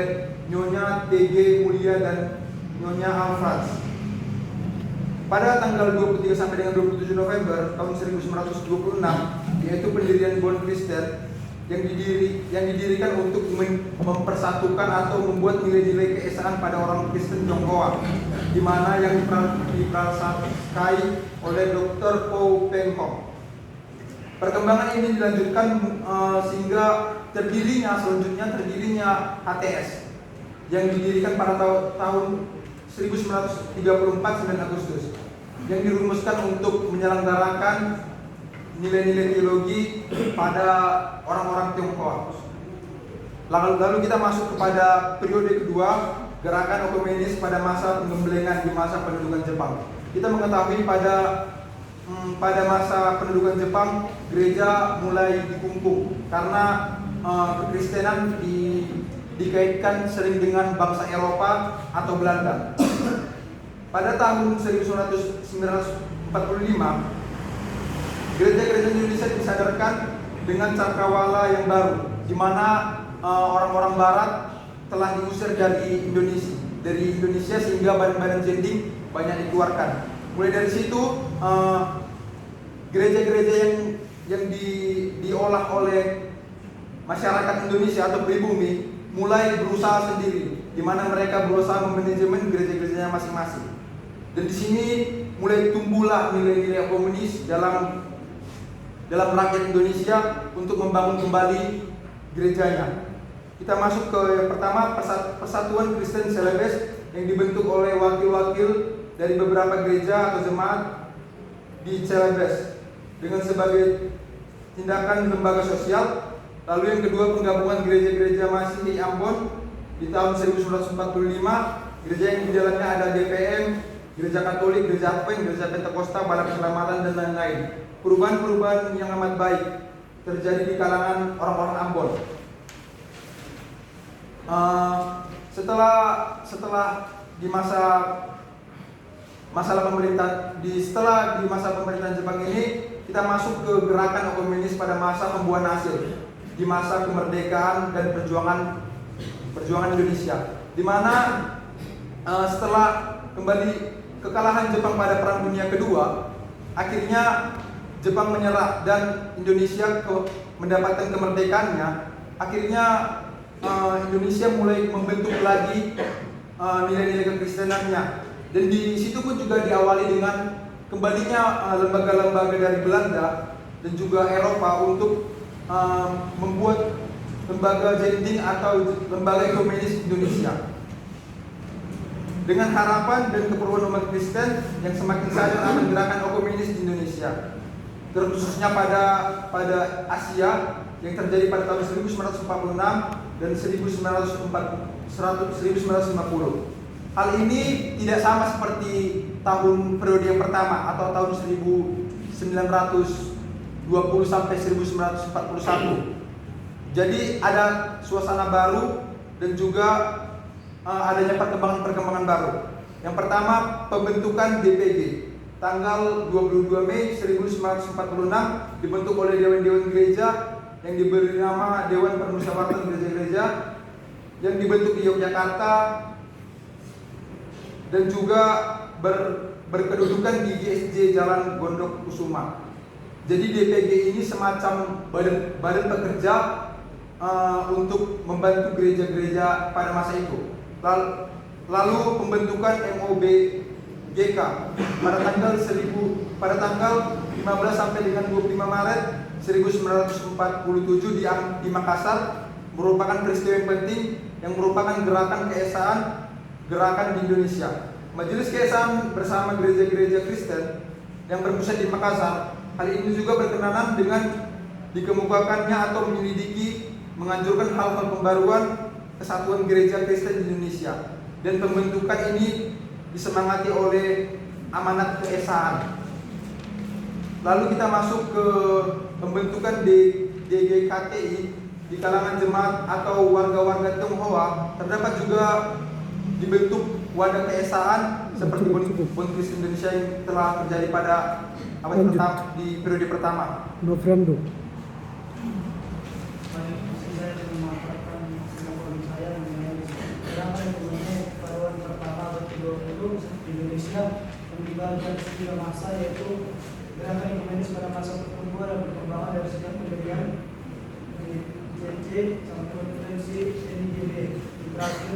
Nyonya T.G. Mulia dan Nyonya Alfreds. Pada tanggal 23 sampai dengan 27 November tahun 1926, yaitu pendirian Bond Kristen yang didirikan untuk mempersatukan atau membuat nilai-nilai keesaan pada orang Kristen Tionghoa, di mana yang diprasangkai oleh Dr. Paul Peng Hong. Perkembangan ini dilanjutkan sehingga terdirinya HTS yang didirikan pada tahun 1934 9 Agustus, yang dirumuskan untuk menyelenggarakan nilai-nilai teologi pada orang-orang Tionghoa. Lalu kita masuk kepada periode kedua, gerakan ekumenis pada masa pengembelengan di masa pendudukan Jepang. Kita mengetahui pada masa pendudukan Jepang, gereja mulai dikungkung karena kekristenan dikaitkan sering dengan bangsa Eropa atau Belanda. Pada tahun 1945, gereja-gereja Indonesia disadarkan dengan cakrawala yang baru, di mana orang-orang Barat telah diusir dari Indonesia sehingga badan-badan jending banyak dikeluarkan. Mulai dari situ gereja-gereja yang diolah oleh masyarakat Indonesia atau pribumi mulai berusaha sendiri, di mana mereka berusaha memanajemen gereja-gerejanya masing-masing. Dan di sini mulai tumbuhlah nilai-nilai komunis dalam rakyat Indonesia untuk membangun kembali gerejanya. Kita masuk ke yang pertama, Persatuan Kristen Celebes yang dibentuk oleh wakil-wakil dari beberapa gereja atau jemaat di Celebes dengan sebagai tindakan lembaga sosial. Lalu yang kedua, penggabungan gereja-gereja Masih di Ambon di tahun 1945. Gereja yang di dalamnya ada GPM, Gereja Katolik, Gereja Advent, Gereja Pentakosta, Balak Keselamatan, dan lain-lain. Perubahan-perubahan yang amat baik terjadi di kalangan orang-orang Ambon. Setelah di masa pemerintahan Jepang ini, kita masuk ke gerakan ekumenis pada masa pembuahan hasil di masa kemerdekaan dan perjuangan Indonesia, di mana setelah kembali kekalahan Jepang pada Perang Dunia Kedua, akhirnya Jepang menyerah dan Indonesia mendapatkan kemerdekaannya. Akhirnya Indonesia mulai membentuk lagi nilai-nilai kekristenannya, dan di situ pun juga diawali dengan kembalinya lembaga-lembaga dari Belanda dan juga Eropa untuk membuat lembaga jending atau lembaga ekumenis Indonesia, dengan harapan dan keperluan umat Kristen yang semakin sadar akan gerakan ekumenis di Indonesia, terkhususnya pada Asia yang terjadi pada tahun 1946 dan 1950. Hal ini tidak sama seperti tahun periode yang pertama atau tahun 1920 sampai 1941. Jadi ada suasana baru dan juga adanya perkembangan baru. Yang pertama, pembentukan DPG. Tanggal 22 Mei 1946 dibentuk oleh Dewan-Dewan Gereja yang diberi nama Dewan Permusyawaratan Gereja-Gereja yang dibentuk di Yogyakarta dan juga berkedudukan di GSJ Jalan Gondok Kusuma. Jadi DPG ini semacam badan pekerja untuk membantu gereja-gereja pada masa itu. Lalu pembentukan MOBGK pada tanggal 15 sampai dengan 25 Maret 1947 di Makassar, merupakan peristiwa yang penting yang merupakan gerakan keesaan gerakan di Indonesia. Majelis Keesaan bersama gereja-gereja Kristen yang berpusat di Makassar, hal ini juga berkenanan dengan dikemukakannya atau menyelidiki menganjurkan hal-hal pembaruan kesatuan gereja Kristen di Indonesia, dan pembentukan ini disemangati oleh amanat keesaan. Lalu kita masuk ke pembentukan DGKTI di kalangan jemaat atau warga-warga Tionghoa. Terdapat juga dibentuk wadah keesaan seperti Bond Kristen Indonesia yang telah terjadi pada di periode pertama. November. Indonesia yang dibagi dari 3 masa, yaitu gerakan ekumenis pada masa pertumbuhan dan perkembangan dari sejak pendirian JC sampai konferensi NIJB di terakhir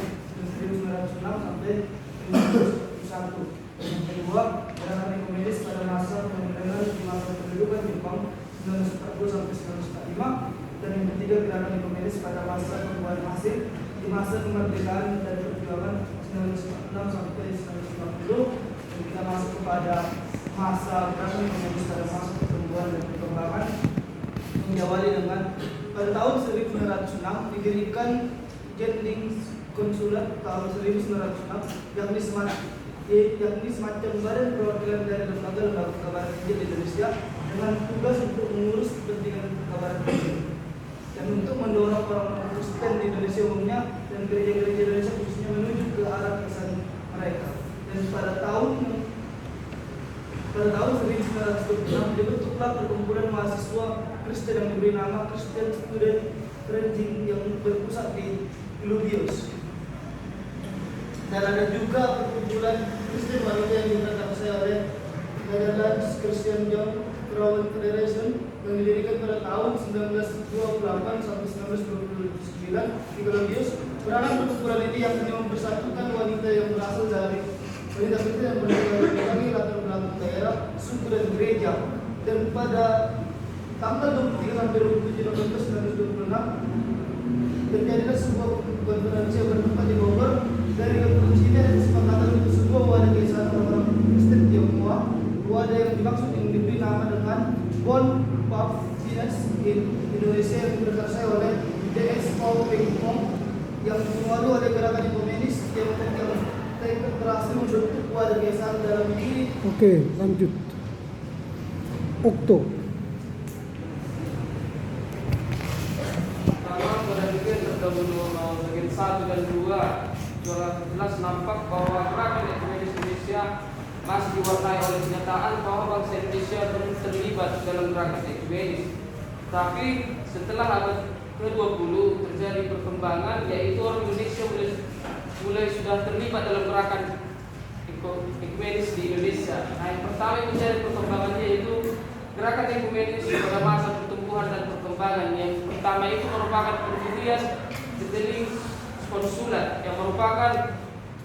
1906 sampai 1941. Yang kedua, gerakan ekumenis pada masa pemerintahan di masa pendudukan Jepang 1940 sampai 1945, dan yang ketiga, gerakan ekumenis pada masa pembuahan hasil di masa kemerdekaan dan perjuangan 1946 sampai 1950. Dan kita masuk kepada masa gerakan ekumenis pada masa pertumbuhan pertumbuhan dan perkembangan diawali dengan pada tahun 1906 didirikan Konsulat tahun 1906 yakni semacam badan perwakilan dari lembaga perkabaran Injil di Indonesia dengan tugas untuk mengurus kepentingan perkabaran Injil dan untuk mendorong orang-orang Kristen di Indonesia umumnya dan gereja-gereja Indonesia khususnya menuju ke arah pesan mereka. Dan pada tahun 1926 dibentuklah perkumpulan mahasiswa Kristen yang diberi nama Christian Student Ranging yang berpusat di Lubios. Dan ada juga perkumpulan Kristen wanita yang diperintahkan oleh Netherlands Christian Young Vrouwen Federation yang didirikan pada tahun 1928 sampai 1929 di Lubios. Peranan perkumpulan ini yang mempersatukan wanita yang berasal dari wanita Kristen yang berbagai latar belakang daerah, suku dan gereja. Dan pada tanggal 23 sampai 27 November 1926 terjadilah sebuah konferensi yang bertempat di Bogor. Dari konferensi ini ada kesepakatan untuk sebuah wadah keesaan orang-orang Kristen Tionghoa. Wadah yang dimaksud yang diberi nama dengan Bond of Finance in Indonesia yang diperkuasai oleh DSO Peng Hong yang dimuat oleh gerakan ekonomis yang berhasil membentuk wadah keesaan dalam diri. Oke, lanjut. Okto. Terdahulu bagian 1 dan 2 jelas nampak bahwa gerakan ekonomi Indonesia masih diwarnai oleh kenyataan bahwa bangsa Indonesia belum terlibat dalam gerakan ekonomi. Tapi setelah abad ke-20 terjadi perkembangan, yaitu orang Indonesia mulai sudah terlibat dalam gerakan ekumenis di Indonesia. Nah, yang pertama yang menjadi perkembangannya yaitu gerakan ekumenis pada masa pertumbuhan dan perkembangan. Yang pertama itu merupakan pendirian Jeteling Konsulat yang merupakan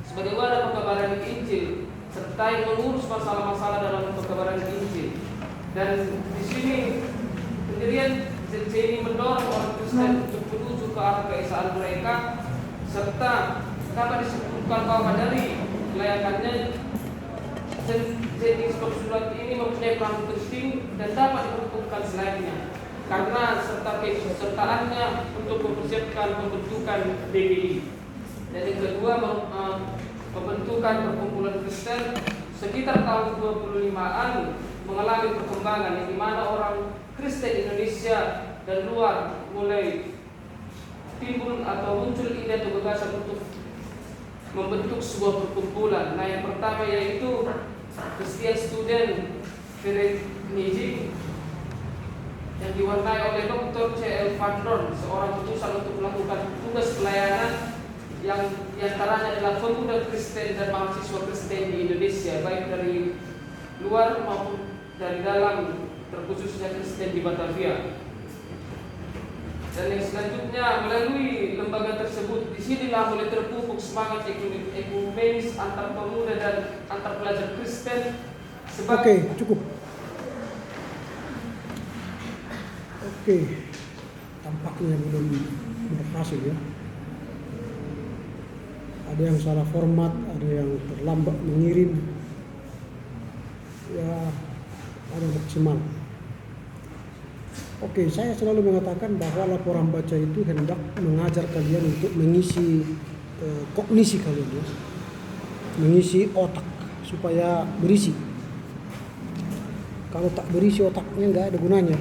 sebagai wadah perkabaran Injil serta yang mengurus masalah-masalah dalam perkabaran Injil. Dan di sini pendirian JC ini mendorong orang Kristen untuk menuju ke arah keesaan mereka serta dapat disebutkan bahwa dari kelayakannya Jeteling Konsulat ini mempunyai peran penting dan dapat dibutuhkan selainnya karena serta keikutsertaannya untuk mempersiapkan pembentukan DGI. Dan yang kedua, pembentukan perkumpulan Kristen sekitar tahun 25-an mengalami perkembangan yang dimana orang Kristen Indonesia dan luar mulai timbul atau muncul ide atau gagasan untuk membentuk sebuah perkumpulan. Nah, yang pertama yaitu Christian Student Ranging yang diwarnai oleh Dr. C.L. Van Dorn, seorang utusan untuk melakukan tugas pelayanan yang diantaranya adalah pemuda Kristen dan mahasiswa Kristen di Indonesia, baik dari luar maupun dari dalam, terkhususnya Kristen di Batavia. Dan yang selanjutnya melalui lembaga tersebut, disinilah mulai terpupuk semangat ekumenis antar pemuda dan antar pelajar Kristen. Oke, cukup. Oke, tampaknya belum berhasil ya. Ada yang salah format, ada yang terlambat mengirim. Ya, ada maksimal. Oke, saya selalu mengatakan bahwa laporan baca itu hendak mengajar kalian untuk mengisi kognisi kalian ya. Mengisi otak supaya berisi. Kalau tak berisi otaknya nggak ada gunanya.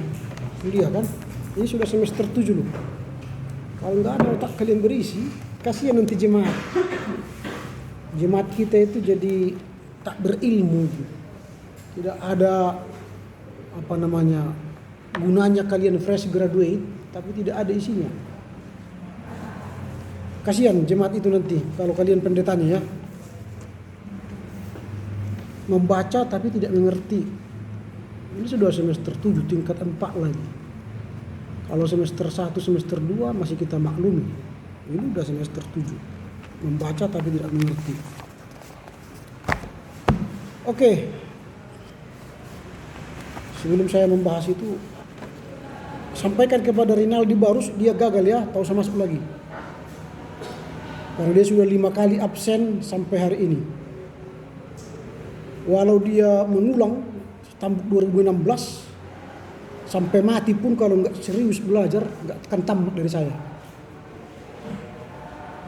Kuliah kan? Ini sudah semester 7 loh. Kalau nggak ada otak kalian berisi, kasihan nanti jemaat. Jemaat kita itu jadi tak berilmu. Tidak ada gunanya kalian fresh graduate, tapi tidak ada isinya. Kasihan jemaat itu nanti kalau kalian pendetanya ya. Membaca tapi tidak mengerti. Ini sudah semester 7 tingkat 4 lagi. Kalau semester 1, semester 2 masih kita maklumi. Ini sudah semester 7. Membaca tapi tidak mengerti. Oke. Sebelum saya membahas itu, sampaikan kepada Rinaldi Barus, dia gagal ya, tak usah masuk lagi. Karena dia sudah 5 kali absen sampai hari ini. Walau dia mengulang tambuk 2016, Sampai mati pun kalau nggak serius belajar nggak akan tamat dari saya.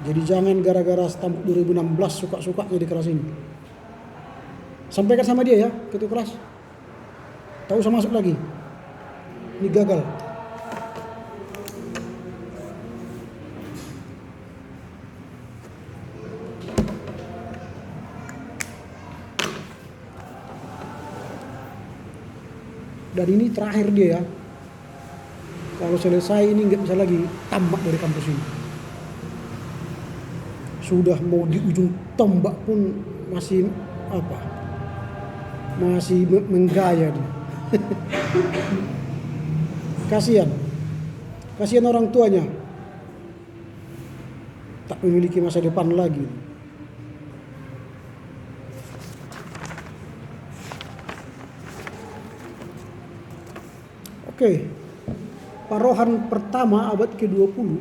Jadi jangan gara-gara tamat 2016 suka-sukanya di kelas ini. Sampaikan sama dia ya, ketua kelas. Tak usah masuk lagi. Ini gagal. Dan ini terakhir dia ya. Kalau selesai ini nggak bisa lagi tamat dari kampus ini. Sudah mau di ujung tombak pun masih apa? Masih menggaya dia. Kasihan orang tuanya. Tak memiliki masa depan lagi. Oke, parohan pertama abad ke-20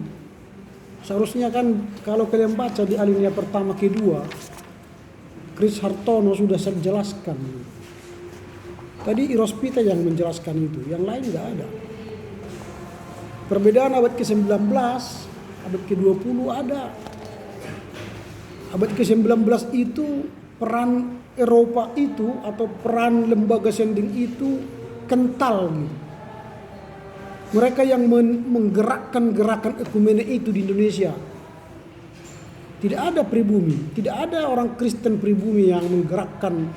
seharusnya kan kalau kalian baca di alinea pertama kedua Chris Hartono sudah saya jelaskan. Tadi Irospita yang menjelaskan itu, yang lain nggak ada. Perbedaan abad ke-19, abad ke-20 ada. Abad ke-19 itu peran Eropa itu atau peran lembaga sending itu kental gitu. Mereka yang menggerakkan gerakan ekumene itu di Indonesia. Tidak ada pribumi, tidak ada orang Kristen pribumi yang menggerakkan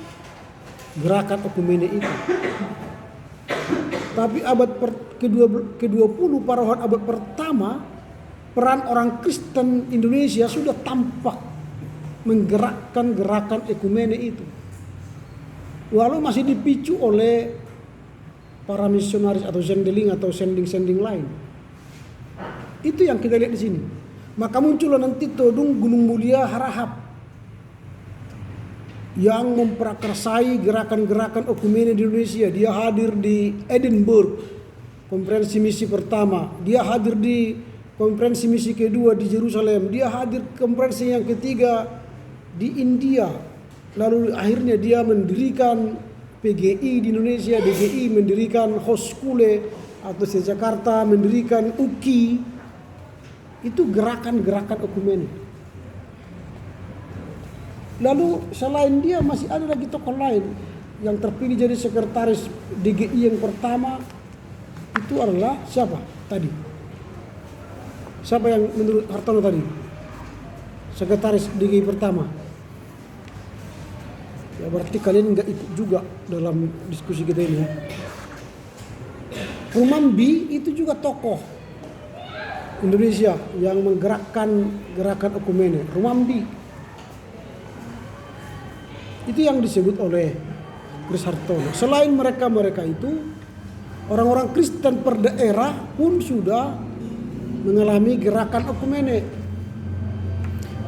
gerakan ekumene itu. Tapi abad ke-20, parohan abad pertama, peran orang Kristen Indonesia sudah tampak menggerakkan gerakan ekumene itu. Walau masih dipicu oleh para misionaris atau zendeling atau sending-sending lain. Itu yang kita lihat di sini. Maka muncullah nanti todung Gunung Mulia Harahap yang memprakarsai gerakan-gerakan ekumene di Indonesia. Dia hadir di Edinburgh, konferensi misi pertama. Dia hadir di konferensi misi kedua di Yerusalem. Dia hadir konferensi yang ketiga di India. Lalu akhirnya dia mendirikan PGI di Indonesia, DGI mendirikan Hoskule atau di Jakarta mendirikan UKI. Itu gerakan-gerakan ekumene. Lalu selain dia masih ada lagi tokoh lain yang terpilih jadi sekretaris DGI yang pertama. Itu adalah siapa tadi? Siapa yang menurut Hartono tadi? Sekretaris DGI pertama. Ya berarti kalian nggak ikut juga dalam diskusi kita ini. Rumambi itu juga tokoh Indonesia yang menggerakkan gerakan ekumene. Rumambi itu yang disebut oleh Chris Hartono. Selain mereka itu, orang-orang Kristen per daerah pun sudah mengalami gerakan ekumene.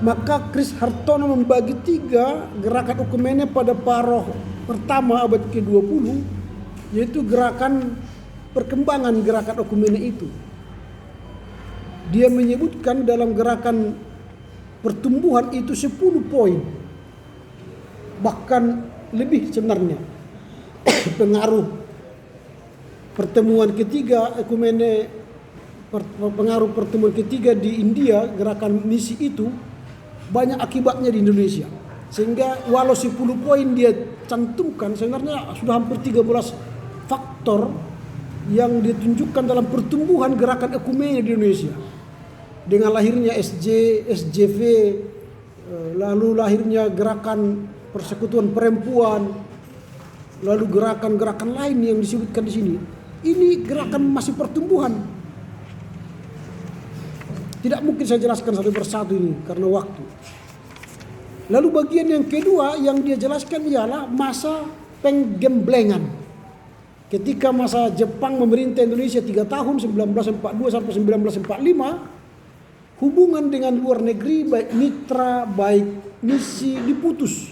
Maka Chris Hartono membagi 3 gerakan ekumene pada paroh pertama abad ke-20, yaitu gerakan perkembangan gerakan ekumene itu. Dia menyebutkan dalam gerakan pertumbuhan itu 10 poin. Bahkan lebih sebenarnya. Pengaruh pertemuan ketiga ekumene, pengaruh pertemuan ketiga di India, gerakan misi itu banyak akibatnya di Indonesia. Sehingga walau 10 poin dia cantumkan, sebenarnya sudah hampir 13 faktor yang ditunjukkan dalam pertumbuhan gerakan ekumene di Indonesia. Dengan lahirnya SJV, lalu lahirnya gerakan persekutuan perempuan, lalu gerakan-gerakan lain yang disebutkan di sini. Ini gerakan masih pertumbuhan. Tidak mungkin saya jelaskan satu persatu ini karena waktu. Lalu bagian yang kedua yang dia jelaskan ialah masa penggemblengan. Ketika masa Jepang memerintah Indonesia 3 tahun 1942 sampai 1945, hubungan dengan luar negeri baik mitra baik misi diputus.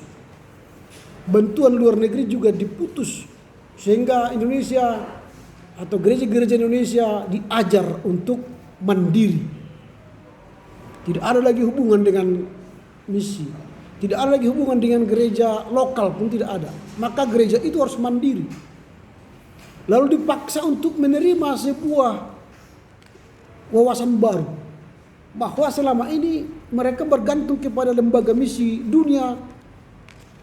Bantuan luar negeri juga diputus sehingga Indonesia atau gereja-gereja Indonesia diajar untuk mandiri. Tidak ada lagi hubungan dengan misi. Tidak ada lagi hubungan dengan gereja lokal pun tidak ada. Maka gereja itu harus mandiri. lalu dipaksa untuk menerima sebuah wawasan baru bahwa selama ini mereka bergantung kepada lembaga misi dunia,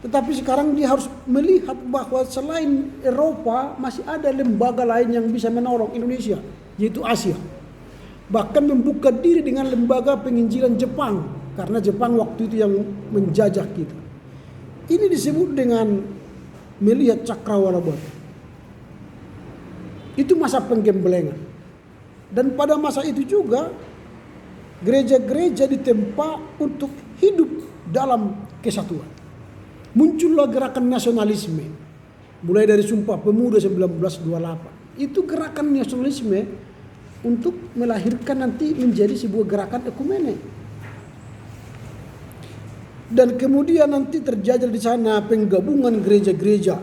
tetapi sekarang dia harus melihat bahwa selain Eropa masih ada lembaga lain yang bisa menolong Indonesia, yaitu Asia. Bahkan membuka diri dengan lembaga penginjilan Jepang, karena Jepang waktu itu yang menjajah kita. Ini disebut dengan melihat cakrawala baru. Itu masa penggembelengan. Dan pada masa itu juga gereja-gereja ditempa untuk hidup dalam kesatuan. Muncullah gerakan nasionalisme. Mulai dari Sumpah Pemuda 1928. Itu gerakan nasionalisme untuk melahirkan nanti menjadi sebuah gerakan ekumene. Dan kemudian nanti terjadi di sana penggabungan gereja-gereja.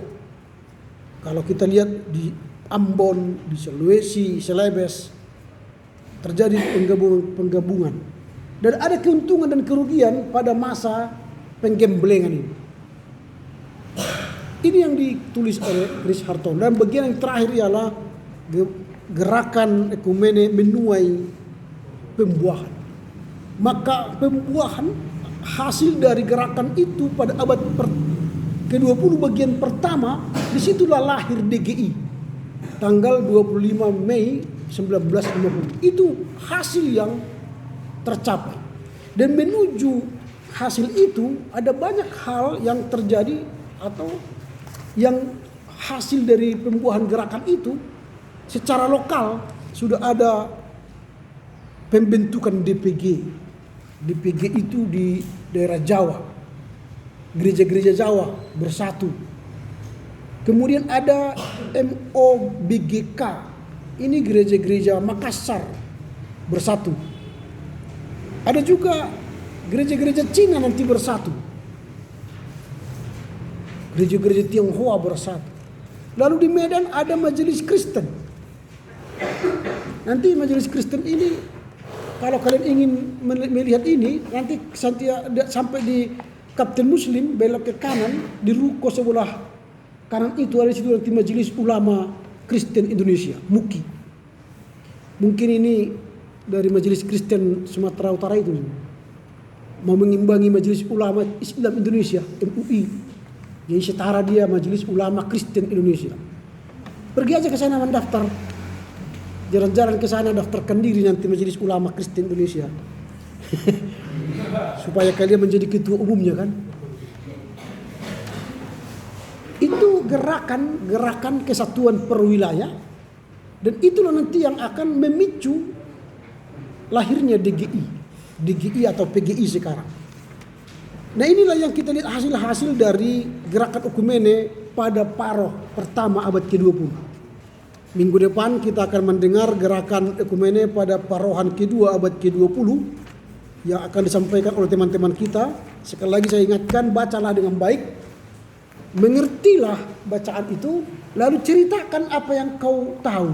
Kalau kita lihat di Ambon, di Sulawesi, Celebes, terjadi penggabungan. Dan ada keuntungan dan kerugian pada masa penggembelengan ini. Ini yang ditulis oleh Chris Hartono. Dan bagian yang terakhir ialah gerakan ekumene menuai pembuahan. Maka pembuahan hasil dari gerakan itu pada abad ke-20 bagian pertama, disitulah lahir DGI. Tanggal 25 Mei 1950. Itu hasil yang tercapai. Dan menuju hasil itu ada banyak hal yang terjadi atau yang hasil dari pembuahan gerakan itu. Secara lokal sudah ada pembentukan DPG. DPG itu di daerah Jawa. Gereja-gereja Jawa bersatu. Kemudian ada MOBGK. Ini gereja-gereja Makassar bersatu. Ada juga gereja-gereja Cina nanti bersatu. Gereja-gereja Tionghoa bersatu. Lalu di Medan ada Majelis Kristen. Nanti Majelis Kristen ini, kalau kalian ingin melihat ini, nanti sampai di Kapten Muslim belok ke kanan, di ruko sebelah kanan itu ada situ nanti Majelis Ulama Kristen Indonesia, MUKI. Mungkin ini dari Majelis Kristen Sumatera Utara itu mau mengimbangi Majelis Ulama Islam Indonesia, MUI. Jadi setara dia Majelis Ulama Kristen Indonesia. Pergi aja ke sana mendaftar. Jalan-jalan ke sana daftarkan diri nanti Majelis Ulama Kristen Indonesia. Supaya kalian menjadi ketua umumnya kan. Itu gerakan kesatuan perwilayah. Dan itulah nanti yang akan memicu lahirnya DGI atau PGI sekarang. Nah inilah yang kita lihat hasil-hasil dari gerakan ekumene pada paroh pertama abad ke-20. Minggu depan kita akan mendengar gerakan ekumene pada parohan kedua abad ke-20 yang akan disampaikan oleh teman-teman kita. Sekali lagi saya ingatkan, bacalah dengan baik, mengertilah bacaan itu, lalu ceritakan apa yang kau tahu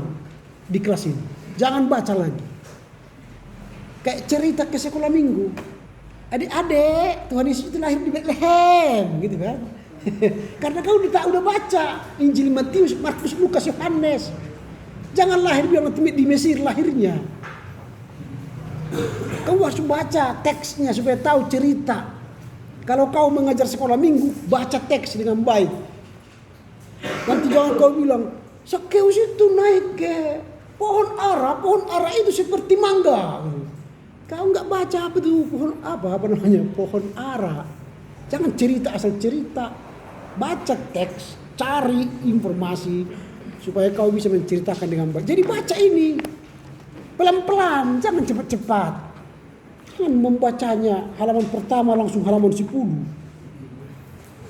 di kelas ini. Jangan baca lagi. Kayak cerita ke sekolah minggu. Adik-adik, Tuhan Yesus itu lahir di Bethlehem, gitu kan? Karena kau udah baca Injil Matius, Markus, Lukas, Yohanes. Jangan lahir bilang di Mesir lahirnya. Kau harus baca teksnya supaya tahu cerita. Kalau kau mengajar sekolah minggu, baca teks dengan baik. Nanti jangan kau bilang, Sakeus itu naik ke pohon ara itu seperti mangga. Kau nggak baca apa tuh pohon ara. Jangan cerita asal cerita. Baca teks, cari informasi supaya kau bisa menceritakan dengan baik. Jadi baca ini pelan-pelan, jangan cepat-cepat. Jangan membacanya halaman pertama langsung halaman 10.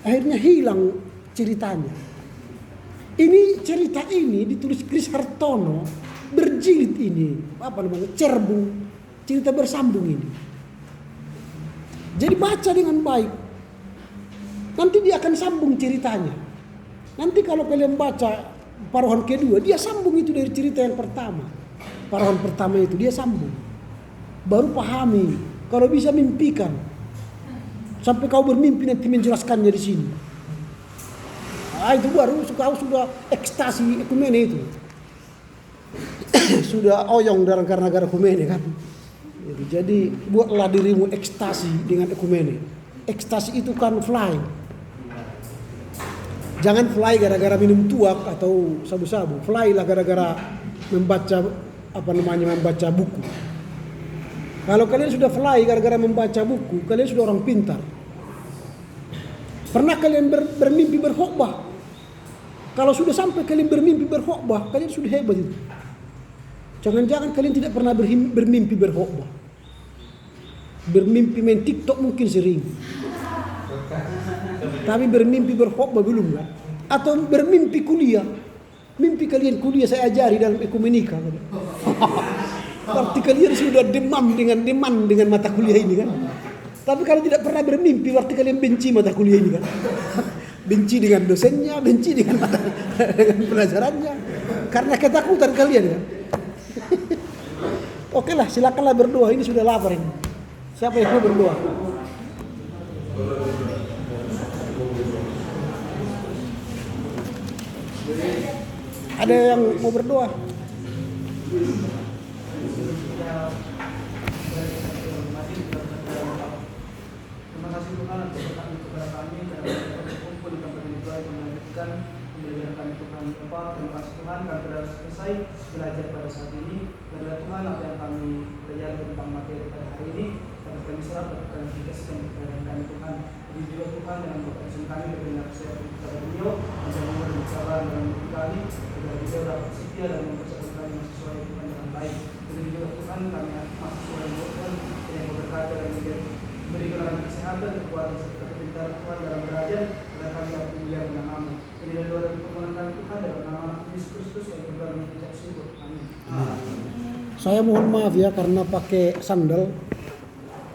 Akhirnya hilang ceritanya. Cerita ini ditulis Chris Hartono, berjilid ini, cerbung. Cerita bersambung ini. Jadi baca dengan baik. Nanti dia akan sambung ceritanya. Nanti kalau kalian baca parohan kedua, dia sambung itu dari cerita yang pertama. Parohan pertama itu dia sambung. Baru pahami. Kalau bisa mimpikan. Sampai kau bermimpi nanti menjelaskannya di sini. Itu baru kau sudah ekstasi ekumene itu. Sudah oyong dalam negara ekumene kan. Jadi buatlah dirimu ekstasi dengan ekumene. Ekstasi itu kan fly. Jangan fly gara-gara minum tuak atau sabu-sabu. Fly lah gara-gara membaca membaca buku. Kalau kalian sudah fly gara-gara membaca buku, kalian sudah orang pintar. Pernah kalian bermimpi berkhotbah? Kalau sudah sampai kalian bermimpi berkhotbah, kalian sudah hebat itu. Jangan-jangan kalian tidak pernah bermimpi berkhotbah. Bermimpi main TikTok mungkin sering. Tapi bermimpi berkhotbah belum kan? Atau bermimpi kuliah. Mimpi kalian kuliah saya ajari dalam ekumenika. Berarti kalian sudah demam dengan mata kuliah ini kan. Tapi kalau tidak pernah bermimpi berarti kalian benci mata kuliah ini kan. Benci dengan dosennya, benci dengan pelajarannya. Karena ketakutan kalian kan. Oke lah, silakanlah berdoa. Ini sudah lapar ini. Siapa yang mau berdoa? Ada yang mau berdoa? Terima kasih Tuhan atas berkat kepada kami karena kita berkumpul di tempat ini Tuhan melanjutkan pembelajaran kami Tuhan. Terima kasih Tuhan kami sudah selesai belajar pada saat ini. Dan Tuhan apa yang kami belajar tentang materi pada hari ini dapat kami serap, dapat kami aplikasikan kepada kami Tuhan. Jadi juga Tuhan dengan berkasih kami berdengar kepada beliau dan mohon bersabar dalam hidup kami agar beliau dapat setia dan mempersiapkan kami sesuai Tuhan dengan baik. Jadi juga Tuhan kami mahasiswa yang Tuhan yang berkata dan berikan kami kesehatan, kekuatan serta kepintaran Tuhan dalam belajar agar kami dapat memuliakan nama-Mu. Ini adalah doa dan permohonan kami Tuhan dalam nama Yesus Kristus yang berdoa mengucap syukur. Amin. Saya mohon maaf ya karena pakai sandal.